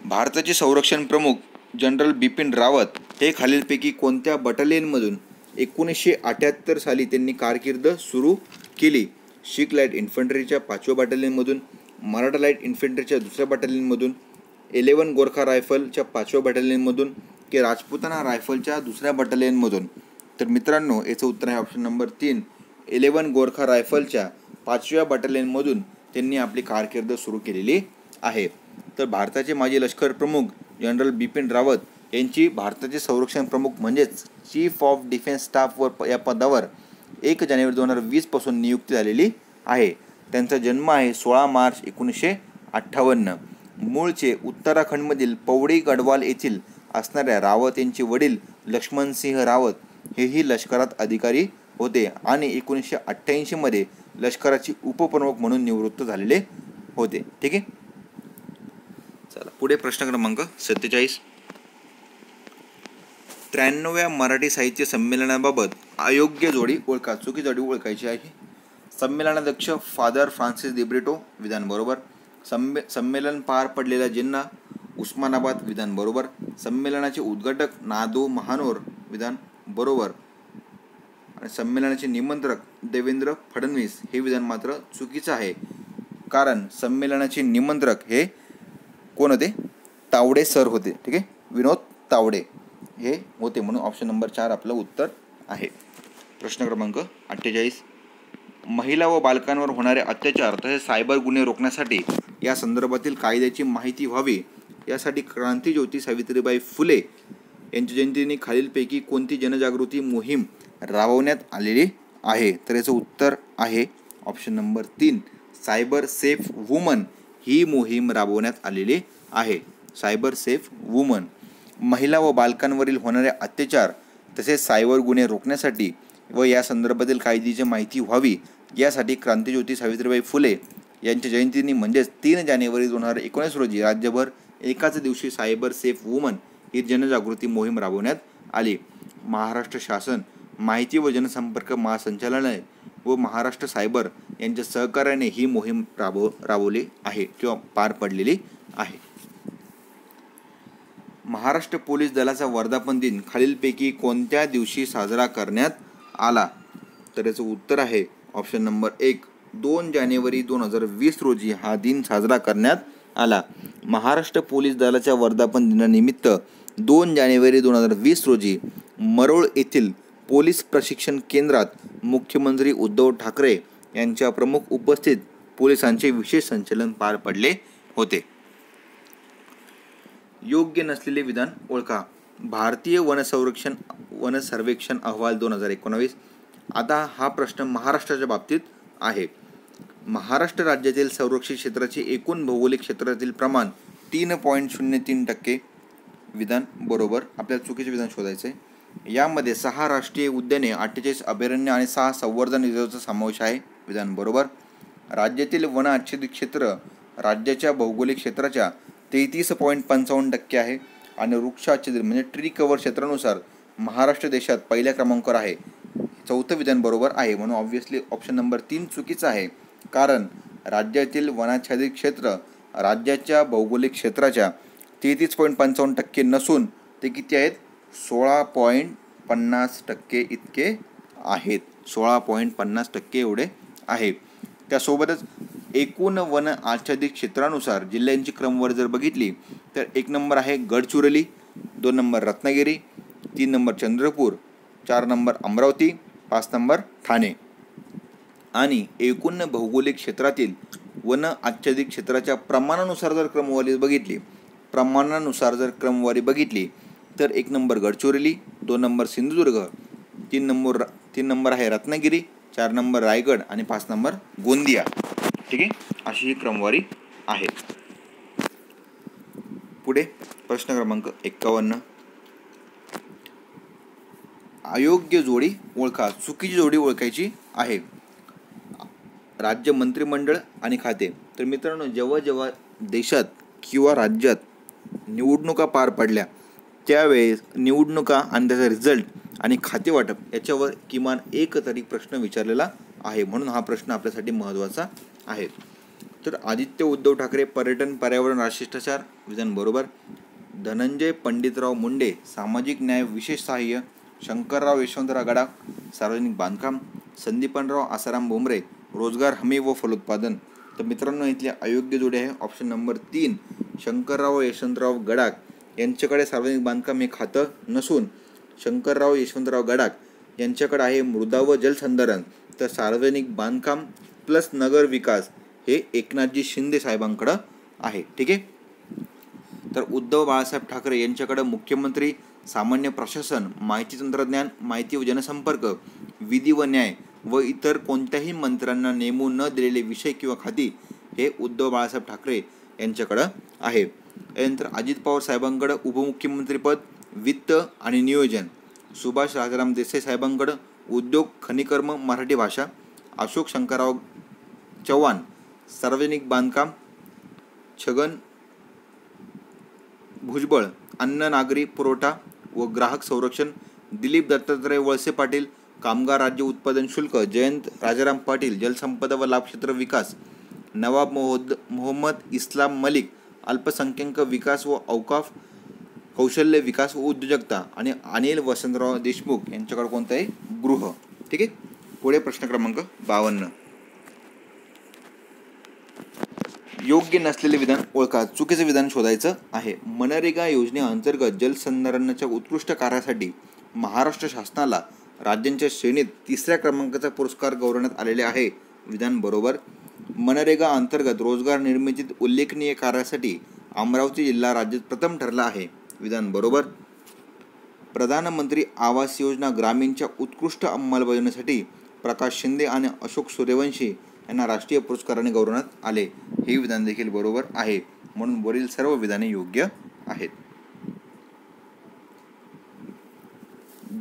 Speaker 1: भारताचे संरक्षण प्रमुख जनरल बिपिन रावत हे खालीलपैकी कोणत्या बटालियनमधून 1978 साली त्यांनी कारकीर्द सुरू केली? शीख लाईट इन्फंट्रीच्या 5व्या बटालियनमधून, मराठा लाईट इन्फंट्रीच्या 2ऱ्या बटालियनमधून, 11 गोरखा रायफलच्या 5व्या बटालियनमधून की राजपुताना रायफलच्या 2ऱ्या बटालियनमधून? तर मित्रांनो, याचं उत्तर आहे ऑप्शन नंबर 3, 11 गोरखा रायफलच्या 5व्या बटालियनमधून त्यांनी आपली कारकीर्द सुरू केलेली आहे. तर भारताचे माजी लष्कर प्रमुख जनरल बिपिन रावत यांची भारताचे संरक्षण प्रमुख म्हणजेच चीफ ऑफ डिफेन्स स्टाफवर या पदावर 1 जानेवारी 2020 पासून नियुक्ती झालेली आहे. त्यांचा जन्म आहे 16 मार्च 1958. मूळचे उत्तराखंडमधील पौड़ी गढवाल येथील असणाऱ्या रावत यांचे वडील लक्ष्मणसिंह रावत हेही लष्करात अधिकारी होते आणि 1988 मध्ये लष्कराचे उपप्रमुख म्हणून निवृत्त झालेले होते. ठीक आहे, चला पुढे प्रश्न क्रमांक 47. 93व्या मराठी साहित्य संमेलनाबाबत अयोग्य जोडी ओळखा. चुकी जोडी ओळखायची आहे. संमेलनाध्यक्ष फादर फ्रान्सिस दिब्रिटो, विधान बरोबर. संमेलन पार पडलेला जिल्हा उस्मानाबाद, विधान बरोबर. संमेलनाचे उद्घाटक नादू महानोर, विधान बरोबर. आणि संमेलनाचे निमंत्रक देवेंद्र फडणवीस हे विधान मात्र चुकीचं आहे. कारण संमेलनाचे निमंत्रक हे कोण होते? तावडे सर होते. ठीक आहे, विनोद तावडे हे होते, म्हणून ऑप्शन नंबर 4 आपलं उत्तर आहे. प्रश्न क्रमांक 48. महिला व बालकांवर होणारे अत्याचार तसेच सायबर गुन्हे रोखण्यासाठी या संदर्भातील कायद्याची माहिती व्हावी यासाठी क्रांतीज्योती सावित्रीबाई फुले यांच्या जयंतीने खालीलपैकी कोणती जनजागृती मोहीम राबवण्यात आलेली आहे? तर याचं उत्तर आहे option number 3, cyber safe woman ही मोहीम राबवण्यात आलेली आहे. Cyber safe woman. महिला व बालकांवरील होणारे अत्याचार तसेच सायबर गुन्हे रोखण्यासाठी व या संदर्भातील कायद्याची माहिती व्हावी यासाठी क्रांतिज्योती सावित्रीबाई फुले यांच्या जयंतीनी म्हणजेच 3 जानेवारी 2019 रोजी राज्यभर एकाच दिवशी सायबर सेफ वुमन ही जनजागृती मोहीम राबवण्यात आली. महाराष्ट्र शासन, माहिती व जनसंपर्क महासंचालनालय व महाराष्ट्र सायबर यांच्या सहकार्याने ही मोहीम राबवली आहे किंवा पार पडलेली आहे. महाराष्ट्र पोलीस दलाचा वर्धापन दिन खालीलपैकी कोणत्या दिवशी साजरा करण्यात आला? तर याचं उत्तर आहे ऑप्शन नंबर 1, 2 जानेवारी 2020 रोजी हा दिन साजरा करण्यात आला. महाराष्ट्र पोलीस दलाच्या वर्धापन दिनानिमित्त 2 जानेवारी 2020 रोजी मरोळ येथील पोलीस प्रशिक्षण केंद्रात मुख्यमंत्री उद्धव ठाकरे यांच्या प्रमुख उपस्थित पोलिसांचे विशेष संचलन पार पडले होते. योग्य नसलेले विधान ओळखा. भारतीय वन सर्वेक्षण अहवाल 2019. आता हा प्रश्न महाराष्ट्राच्या बाबतीत आहे. महाराष्ट्र राज्यातील संरक्षित क्षेत्राचे एकूण भौगोलिक क्षेत्रातील प्रमाण 3.03%. विधान बरोबर. आपल्याला चुकीचे विधान शोधायचे आहे. यामध्ये 6 राष्ट्रीय उद्याने, 48 अभयारण्य आणि 6 संवर्धन रिझर्वचा समावेश आहे. विधान बरोबर. राज्यातील वन आच्छादित क्षेत्र राज्याच्या भौगोलिक क्षेत्राच्या 33.55% आहे आणि वृक्ष आच्छादित म्हणजे ट्री कव्हर क्षेत्रानुसार महाराष्ट्र देशात पहिल्या क्रमांकावर आहे. 4थं विधान बरोबर आहे. म्हणून ऑब्व्हियसली ऑप्शन नंबर 3 चुकीचा आहे, कारण राज्यातील वनाच्छादित क्षेत्र राज्याच्या भौगोलिक क्षेत्राच्या 33.55% नसून ते किती आहेत? 16.50% इतके आहेत. 16.50% एवढे आहे. त्यासोबतच एकूण वन आच्छादित क्षेत्रानुसार जिल्ह्यांची क्रमवारी जर बघितली तर 1 नंबर आहे Gadchiroli, 2 number Ratnagiri, 3 number Chandrapur, 4 number Amravati, 5 number Thane. आणि एकूण भौगोलिक क्षेत्रातील वन आच्छादित क्षेत्राच्या प्रमाणानुसार जर क्रमवारी बघितली तर 1 number Gadchiroli, 2 number Sindhudurg, 3 number आहे रत्नागिरी, 4 नंबर रायगड आणि 5 नंबर गोंदिया. ठीक आहे, अशी ही क्रमवारी आहे. पुढे प्रश्न क्रमांक 51. अयोग्य जोडी ओळखा. चुकीची जोडी ओळखायची आहे. राज्य मंत्रिमंडळ आणि खाते. तर मित्रांनो, जेव्हा देशात किंवा राज्यात निवडणुका पार पडल्या त्यावेळेस निवडणुका आणि त्याचा रिझल्ट आणि खातेवाटप याच्यावर किमान एक तरी प्रश्न विचारलेला आहे. म्हणून हा प्रश्न आपल्यासाठी महत्त्वाचा आहे. तर आदित्य उद्धव ठाकरे पर्यटन, पर्यावरण, राजशिष्टाचार. विधान बरोबर. धनंजय पंडितराव मुंडे सामाजिक न्याय विशेष सहाय्य. शंकरराव यशवंतराव गडाख सार्वजनिक बांधकाम. संदीपानराव आसाराम भुमरे रोजगार हमी व फलोत्पादन. तर मित्रांनो, इथली अयोग्य जोडी आहे ऑप्शन नंबर 3, शंकरराव यशवंतराव गडाख यांच्याकडे सार्वजनिक बांधकाम हे खातं नसून शंकरराव यशवंतराव गडाख यांच्याकडे आहे मृदा व जलसंधारण. तर सार्वजनिक बांधकाम प्लस नगर विकास हे एकनाथजी शिंदे साहेबांकडं आहे. ठीक आहे. तर उद्धव बाळासाहेब ठाकरे यांच्याकडं मुख्यमंत्री, सामान्य प्रशासन, माहिती तंत्रज्ञान, माहिती व जनसंपर्क, विधी व न्याय व इतर कोणत्याही मंत्र्यांना नेमून न दिलेले विषय किंवा खाती हे उद्धव बाळासाहेब ठाकरे यांच्याकडं आहे. यानंतर अजित पवार साहेबांकडं उपमुख्यमंत्रीपद, वित्त आणि नियोजन. सुभाष राजाराम देसाई साहेबांकडं उद्योग, खनिकर्म, मराठी भाषा. अशोक शंकरराव चव्हाण सार्वजनिक बांधकाम. छगन भुजबळ अन्न, नागरी पुरवठा व ग्राहक संरक्षण. दिलीप दत्तात्रय वळसे पाटील कामगार राज्य उत्पादन शुल्क. जयंत राजाराम पाटील जलसंपदा व लाभक्षेत्र विकास. नवाब मोहम्मद इस्लाम मलिक अल्पसंख्याक विकास व औकाफ, कौशल्य विकास व उद्योजकता. आणि अनिल वसंतराव देशमुख यांच्याकडे कोणतं आहे? गृह. ठीक आहे. पुढे प्रश्न क्रमांक 52. योग्य नसलेले विधान ओळखा. चुकीचे विधान शोधायचं आहे. मनरेगा योजनेअंतर्गत जलसंधारणाच्या उत्कृष्ट कार्यासाठी महाराष्ट्र शासनाला राज्यांच्या श्रेणीत 3ऱ्या क्रमांकाचा पुरस्कार गौरवण्यात आलेले आहे. विधान बरोबर. मनरेगा अंतर्गत रोजगार निर्मितीत उल्लेखनीय कार्यासाठी अमरावती जिल्हा राज्यात प्रथम ठरला आहे. विधान बरोबर. प्रधानमंत्री आवास योजना ग्रामीणच्या उत्कृष्ट अंमलबजावणीसाठी प्रकाश शिंदे आणि अशोक सूर्यवंशी यांना राष्ट्रीय पुरस्काराने गौरवण्यात आले. हे विधान देखील बरोबर आहे. म्हणून वरील सर्व विधाने योग्य आहेत.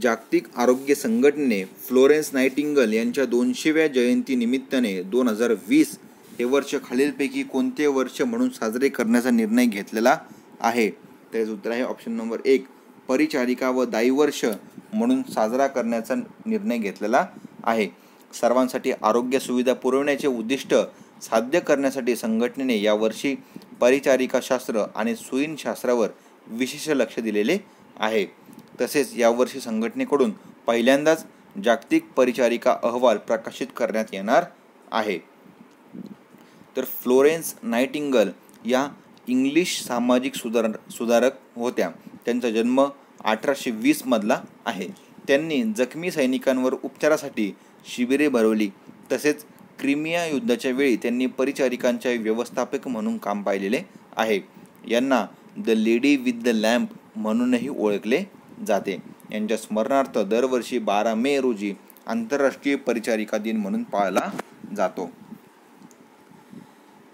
Speaker 1: जागतिक आरोग्य संघटनेने फ्लोरेन्स नायटिंगल यांच्या 200व्या जयंती निमित्ताने 2020 हे वर्ष खालीलपैकी कोणते वर्ष म्हणून साजरे करण्याचा निर्णय घेतलेला आहे? त्याचे उत्तर आहे ऑप्शन नंबर 1 परिचारिका व दाई वर्ष म्हणून साजरा करण्याचा निर्णय घेतलेला आहे. सर्वांसाठी आरोग्य सुविधा पुरवण्याचे उद्दिष्ट साध्य करण्यासाठी संघटनेने यावर्षी परिचारिकाशास्त्र आणि सूईणशास्त्रावर विशेष लक्ष दिलेले आहे. तसेच यावर्षी संघटनेकडून पहिल्यांदाच जागतिक परिचारिका अहवाल प्रकाशित करण्यात येणार आहे. तर फ्लोरेन्स नायटिंगल या इंग्लिश सामाजिक सुधारक होत्या. त्यांचा जन्म 1820 मधला आहे. त्यांनी जखमी सैनिकांवर उपचारासाठी शिबिरे भरवली. तसेच क्रिमिया युद्धाच्या वेळी त्यांनी परिचारिकांच्या व्यवस्थापक म्हणून काम पाहिलेले आहे. यांना the lady with the lamp म्हणूनही ओळखले जाते. यांच्या स्मरणार्थ दरवर्षी 12 मे रोजी आंतरराष्ट्रीय परिचारिका दिन म्हणून पाळला जातो.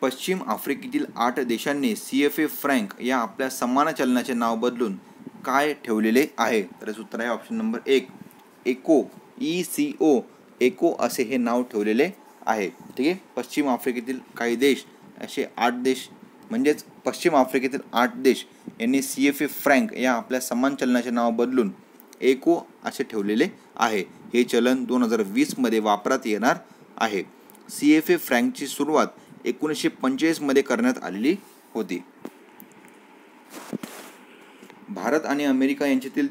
Speaker 1: पश्चिम आफ्रिकेतील 8 देशांनी CFA फ्रँक या आपल्या समान चलनाचे नाव बदलून काय ठेवलेले आहे? तर उत्तर आहे option number 1 ECO ECO ECO असे हे नाव ठेवलेले आहे. ठीक आहे. पश्चिम आफ्रिकेतील काही देश असे 8 देश म्हणजेच पश्चिम आफ्रिकेतील 8 देश यांनी CFA फ्रँक या आपल्या समान चलनाचे नाव बदलून ECO असे ठेवलेले आहे. हे चलन 2020 मध्ये वापरात येणार आहे. CFA फ्रँकची सुरुवात 1945 मध्ये करण्यात आलेली होती. भारत आणि अमेरिका यांच्यातील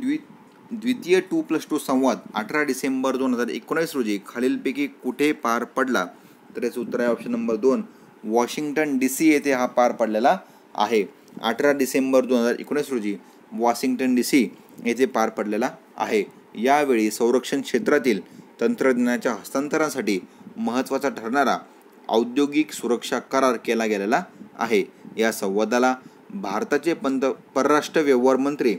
Speaker 1: द्वितीय 2+2 संवाद 18 डिसेंबर 2019 रोजी खालीलपैकी कुठे पार पडला? तर याचं उत्तर आहे ऑप्शन नंबर 2 वॉशिंग्टन DC येथे हा पार पडलेला आहे. 18 डिसेंबर 2019 रोजी वॉशिंग्टन DC येथे पार पडलेला आहे. यावेळी संरक्षण क्षेत्रातील तंत्रज्ञानाच्या हस्तांतरणासाठी महत्त्वाचा ठरणारा औद्योगिक सुरक्षा करार केला गेलेला आहे. या संवादाला भारताचे परराष्ट्र व्यवहार मंत्री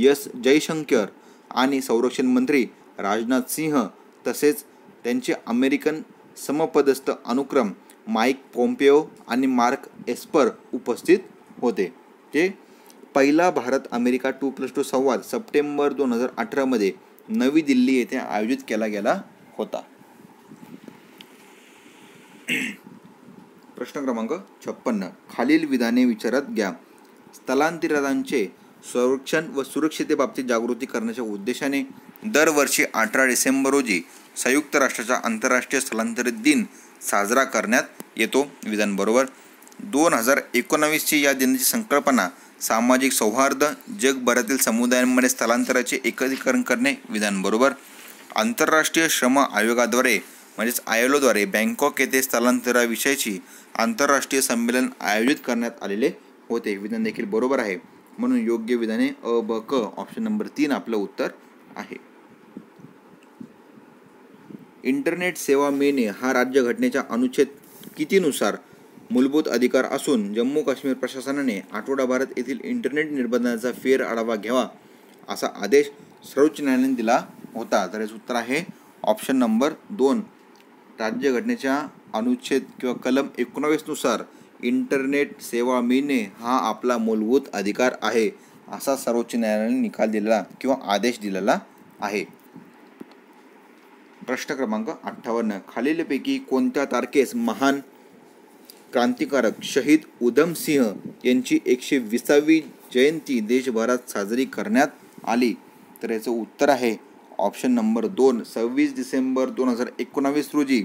Speaker 1: एस जयशंकर आणि संरक्षण मंत्री राजनाथ सिंह तसेच त्यांचे अमेरिकन समपदस्थ अनुक्रम माईक पॉम्पेओ आणि मार्क एस्पर उपस्थित होते. ते पहिला भारत अमेरिका 2+2 संवाद सप्टेंबर 2018 मध्ये नवी दिल्ली येथे आयोजित केला गेला होता. प्रश्न क्रमांक 56 खालील विधाने विचारात घ्या. स्थलांतरितांचे संरक्षण व सुरक्षिततेबाबतीत जागृती करण्याच्या उद्देशाने दरवर्षी 18 डिसेंबर रोजी संयुक्त राष्ट्राचा आंतरराष्ट्रीय स्थलांतरित दिन साजरा करण्यात येतो. विधान बरोबर. 2019ची या दिनाची संकल्पना सामाजिक सौहार्द जगभरातील समुदायांमध्ये स्थलांतराचे एकत्रीकरण करणे. विधान बरोबर. आंतरराष्ट्रीय श्रम आयोगाद्वारे म्हणजेच ILO द्वारे बँकॉक येथे स्थलांतराविषयीची आंतरराष्ट्रीय संमेलन आयोजित करण्यात आलेले होते. विधान देखील बरोबर आहे. म्हणून योग्य विधाने अ, ब, क ऑप्शन नंबर 3 आपलं उत्तर आहे. इंटरनेट सेवा मिळणे हा राज्यघटनेच्या अनुच्छेद कितीनुसार मूलभूत अधिकार असून जम्मू काश्मीर प्रशासनाने आठवडाभरात येथील इंटरनेट निर्बंधांचा फेर आढावा घ्यावा असा आदेश सर्वोच्च न्यायालयाने दिला होता. तर याचं उत्तर आहे ऑप्शन नंबर 2 राज्यघटनेच्या अनुच्छेद किंवा कलम 19 नुसार इंटरनेट सेवा मिळणे हा आपला मूलभूत अधिकार आहे असा सर्वोच्च न्यायालयाने निकाल दिलेला किंवा आदेश दिलेला आहे. प्रश्न क्रमांक 58 खालीलपैकी कोणत्या तारखेस महान क्रांतिकारक शहीद उधम सिंह यांची 120वी जयंती देशभरात साजरी करण्यात आली? तर याचं उत्तर आहे ऑप्शन नंबर 2 26 डिसेंबर 2019 रोजी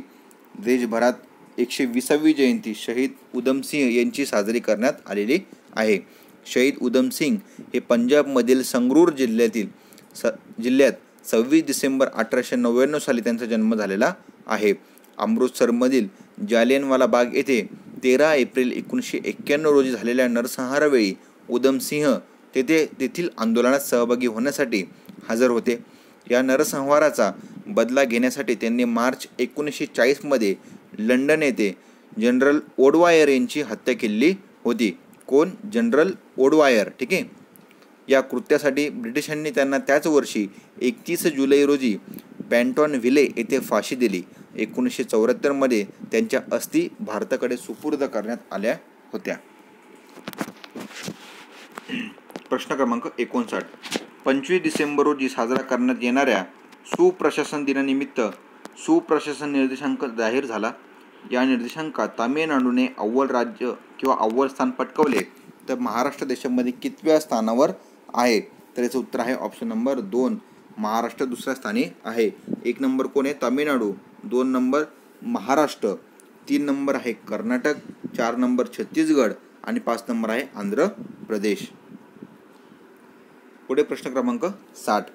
Speaker 1: देशभरात 120वी जयंती शहीद उधम सिंह यांची साजरी करण्यात आलेली आहे. शहीद उधम सिंग हे पंजाबमधील संगरूर जिल्ह्यात 26 डिसेंबर 1899 साली त्यांचा जन्म झालेला आहे. अमृतसरमधील जालियनवाला बाग येथे 13 एप्रिल 1991 रोजी झालेल्या नरसंहारावेळी उधम सिंह तेथील आंदोलनात सहभागी होण्यासाठी हजर होते. या नरसंहाराचा बदला घेण्यासाठी त्यांनी मार्च 1940 मध्ये लंडन येथे जनरल ओडवायर यांची हत्या केली होती. कोण? General O'Dwyer. ठीक आहे. या कृत्यासाठी ब्रिटिशांनी त्यांना त्याच वर्षी 31 जुलै रोजी पॅन्टॉनव्हिले येथे फाशी दिली 1974 त्यांच्या अस्थी भारताकडे सुपूर्द करण्यात आल्या होत्या. प्रश्न क्रमांक 59. 25 डिसेंबर रोजी साजरा करण्यात येणाऱ्या सुप्रशासन दिनानिमित्त सुप्रशासन निर्देशांक जाहीर झाला. या निर्देशांकात तामिळनाडूने अव्वल राज्य किंवा अव्वल स्थान पटकावले, तर महाराष्ट्र देशामध्ये कितव्या स्थानावर आहे? तर याचं उत्तर आहे ऑप्शन नंबर 2, महाराष्ट्र दुसऱ्या स्थानी आहे. 1 नंबर कोण आहे? तामिळनाडू. 2 नंबर महाराष्ट्र. 3 नंबर आहे कर्नाटक. 4 नंबर छत्तीसगड आणि 5 नंबर आहे आंध्र प्रदेश. पुढे प्रश्न क्रमांक 60.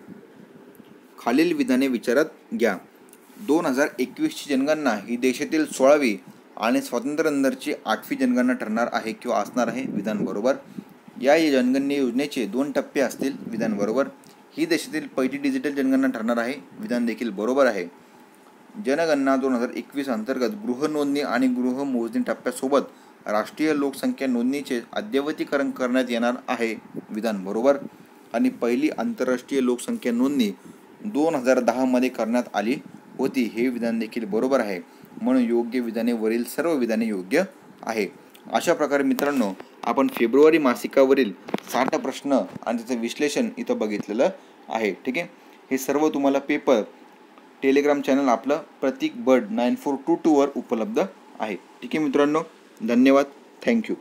Speaker 1: खालील विधाने विचारात घ्या. 2021ची जनगणना ही देशातील 16वी आणि स्वातंत्र्यानंतरची 8वी जनगणना ठरणार आहे किंवा असणार आहे. विधान बरोबर. या जनगणने योजनेचे 2 टप्पे असतील. विधान बरोबर. ही देशातील पहिली डिजिटल जनगणना ठरणार आहे. विधान देखील बरोबर आहे. जनगणना 2021 अंतर्गत गृहनोंदणी आणि गृहमोजणी टप्प्यासोबत राष्ट्रीय लोकसंख्या नोंदणीचे अद्ययावतीकरण करण्यात येणार आहे. विधान बरोबर. आणि पहिली आंतरराष्ट्रीय लोकसंख्या नोंदणी 2010 मध्ये करण्यात आली होती. हे विधान देखील बरोबर आहे. म्हणून योग्य विधाने वरील सर्व विधाने योग्य आहे. अशा प्रकारे मित्रांनो आपण फेब्रुवारी मासिकावरील 60 प्रश्न आणि त्याचं विश्लेषण इथं बघितलेलं आहे. ठीक आहे. हे सर्व तुम्हाला पेपर टेलिग्राम चॅनल आपलं प्रतीक बर्ड 9422 वर उपलब्ध आहे. ठीक आहे मित्रांनो, धन्यवाद. थँक्यू.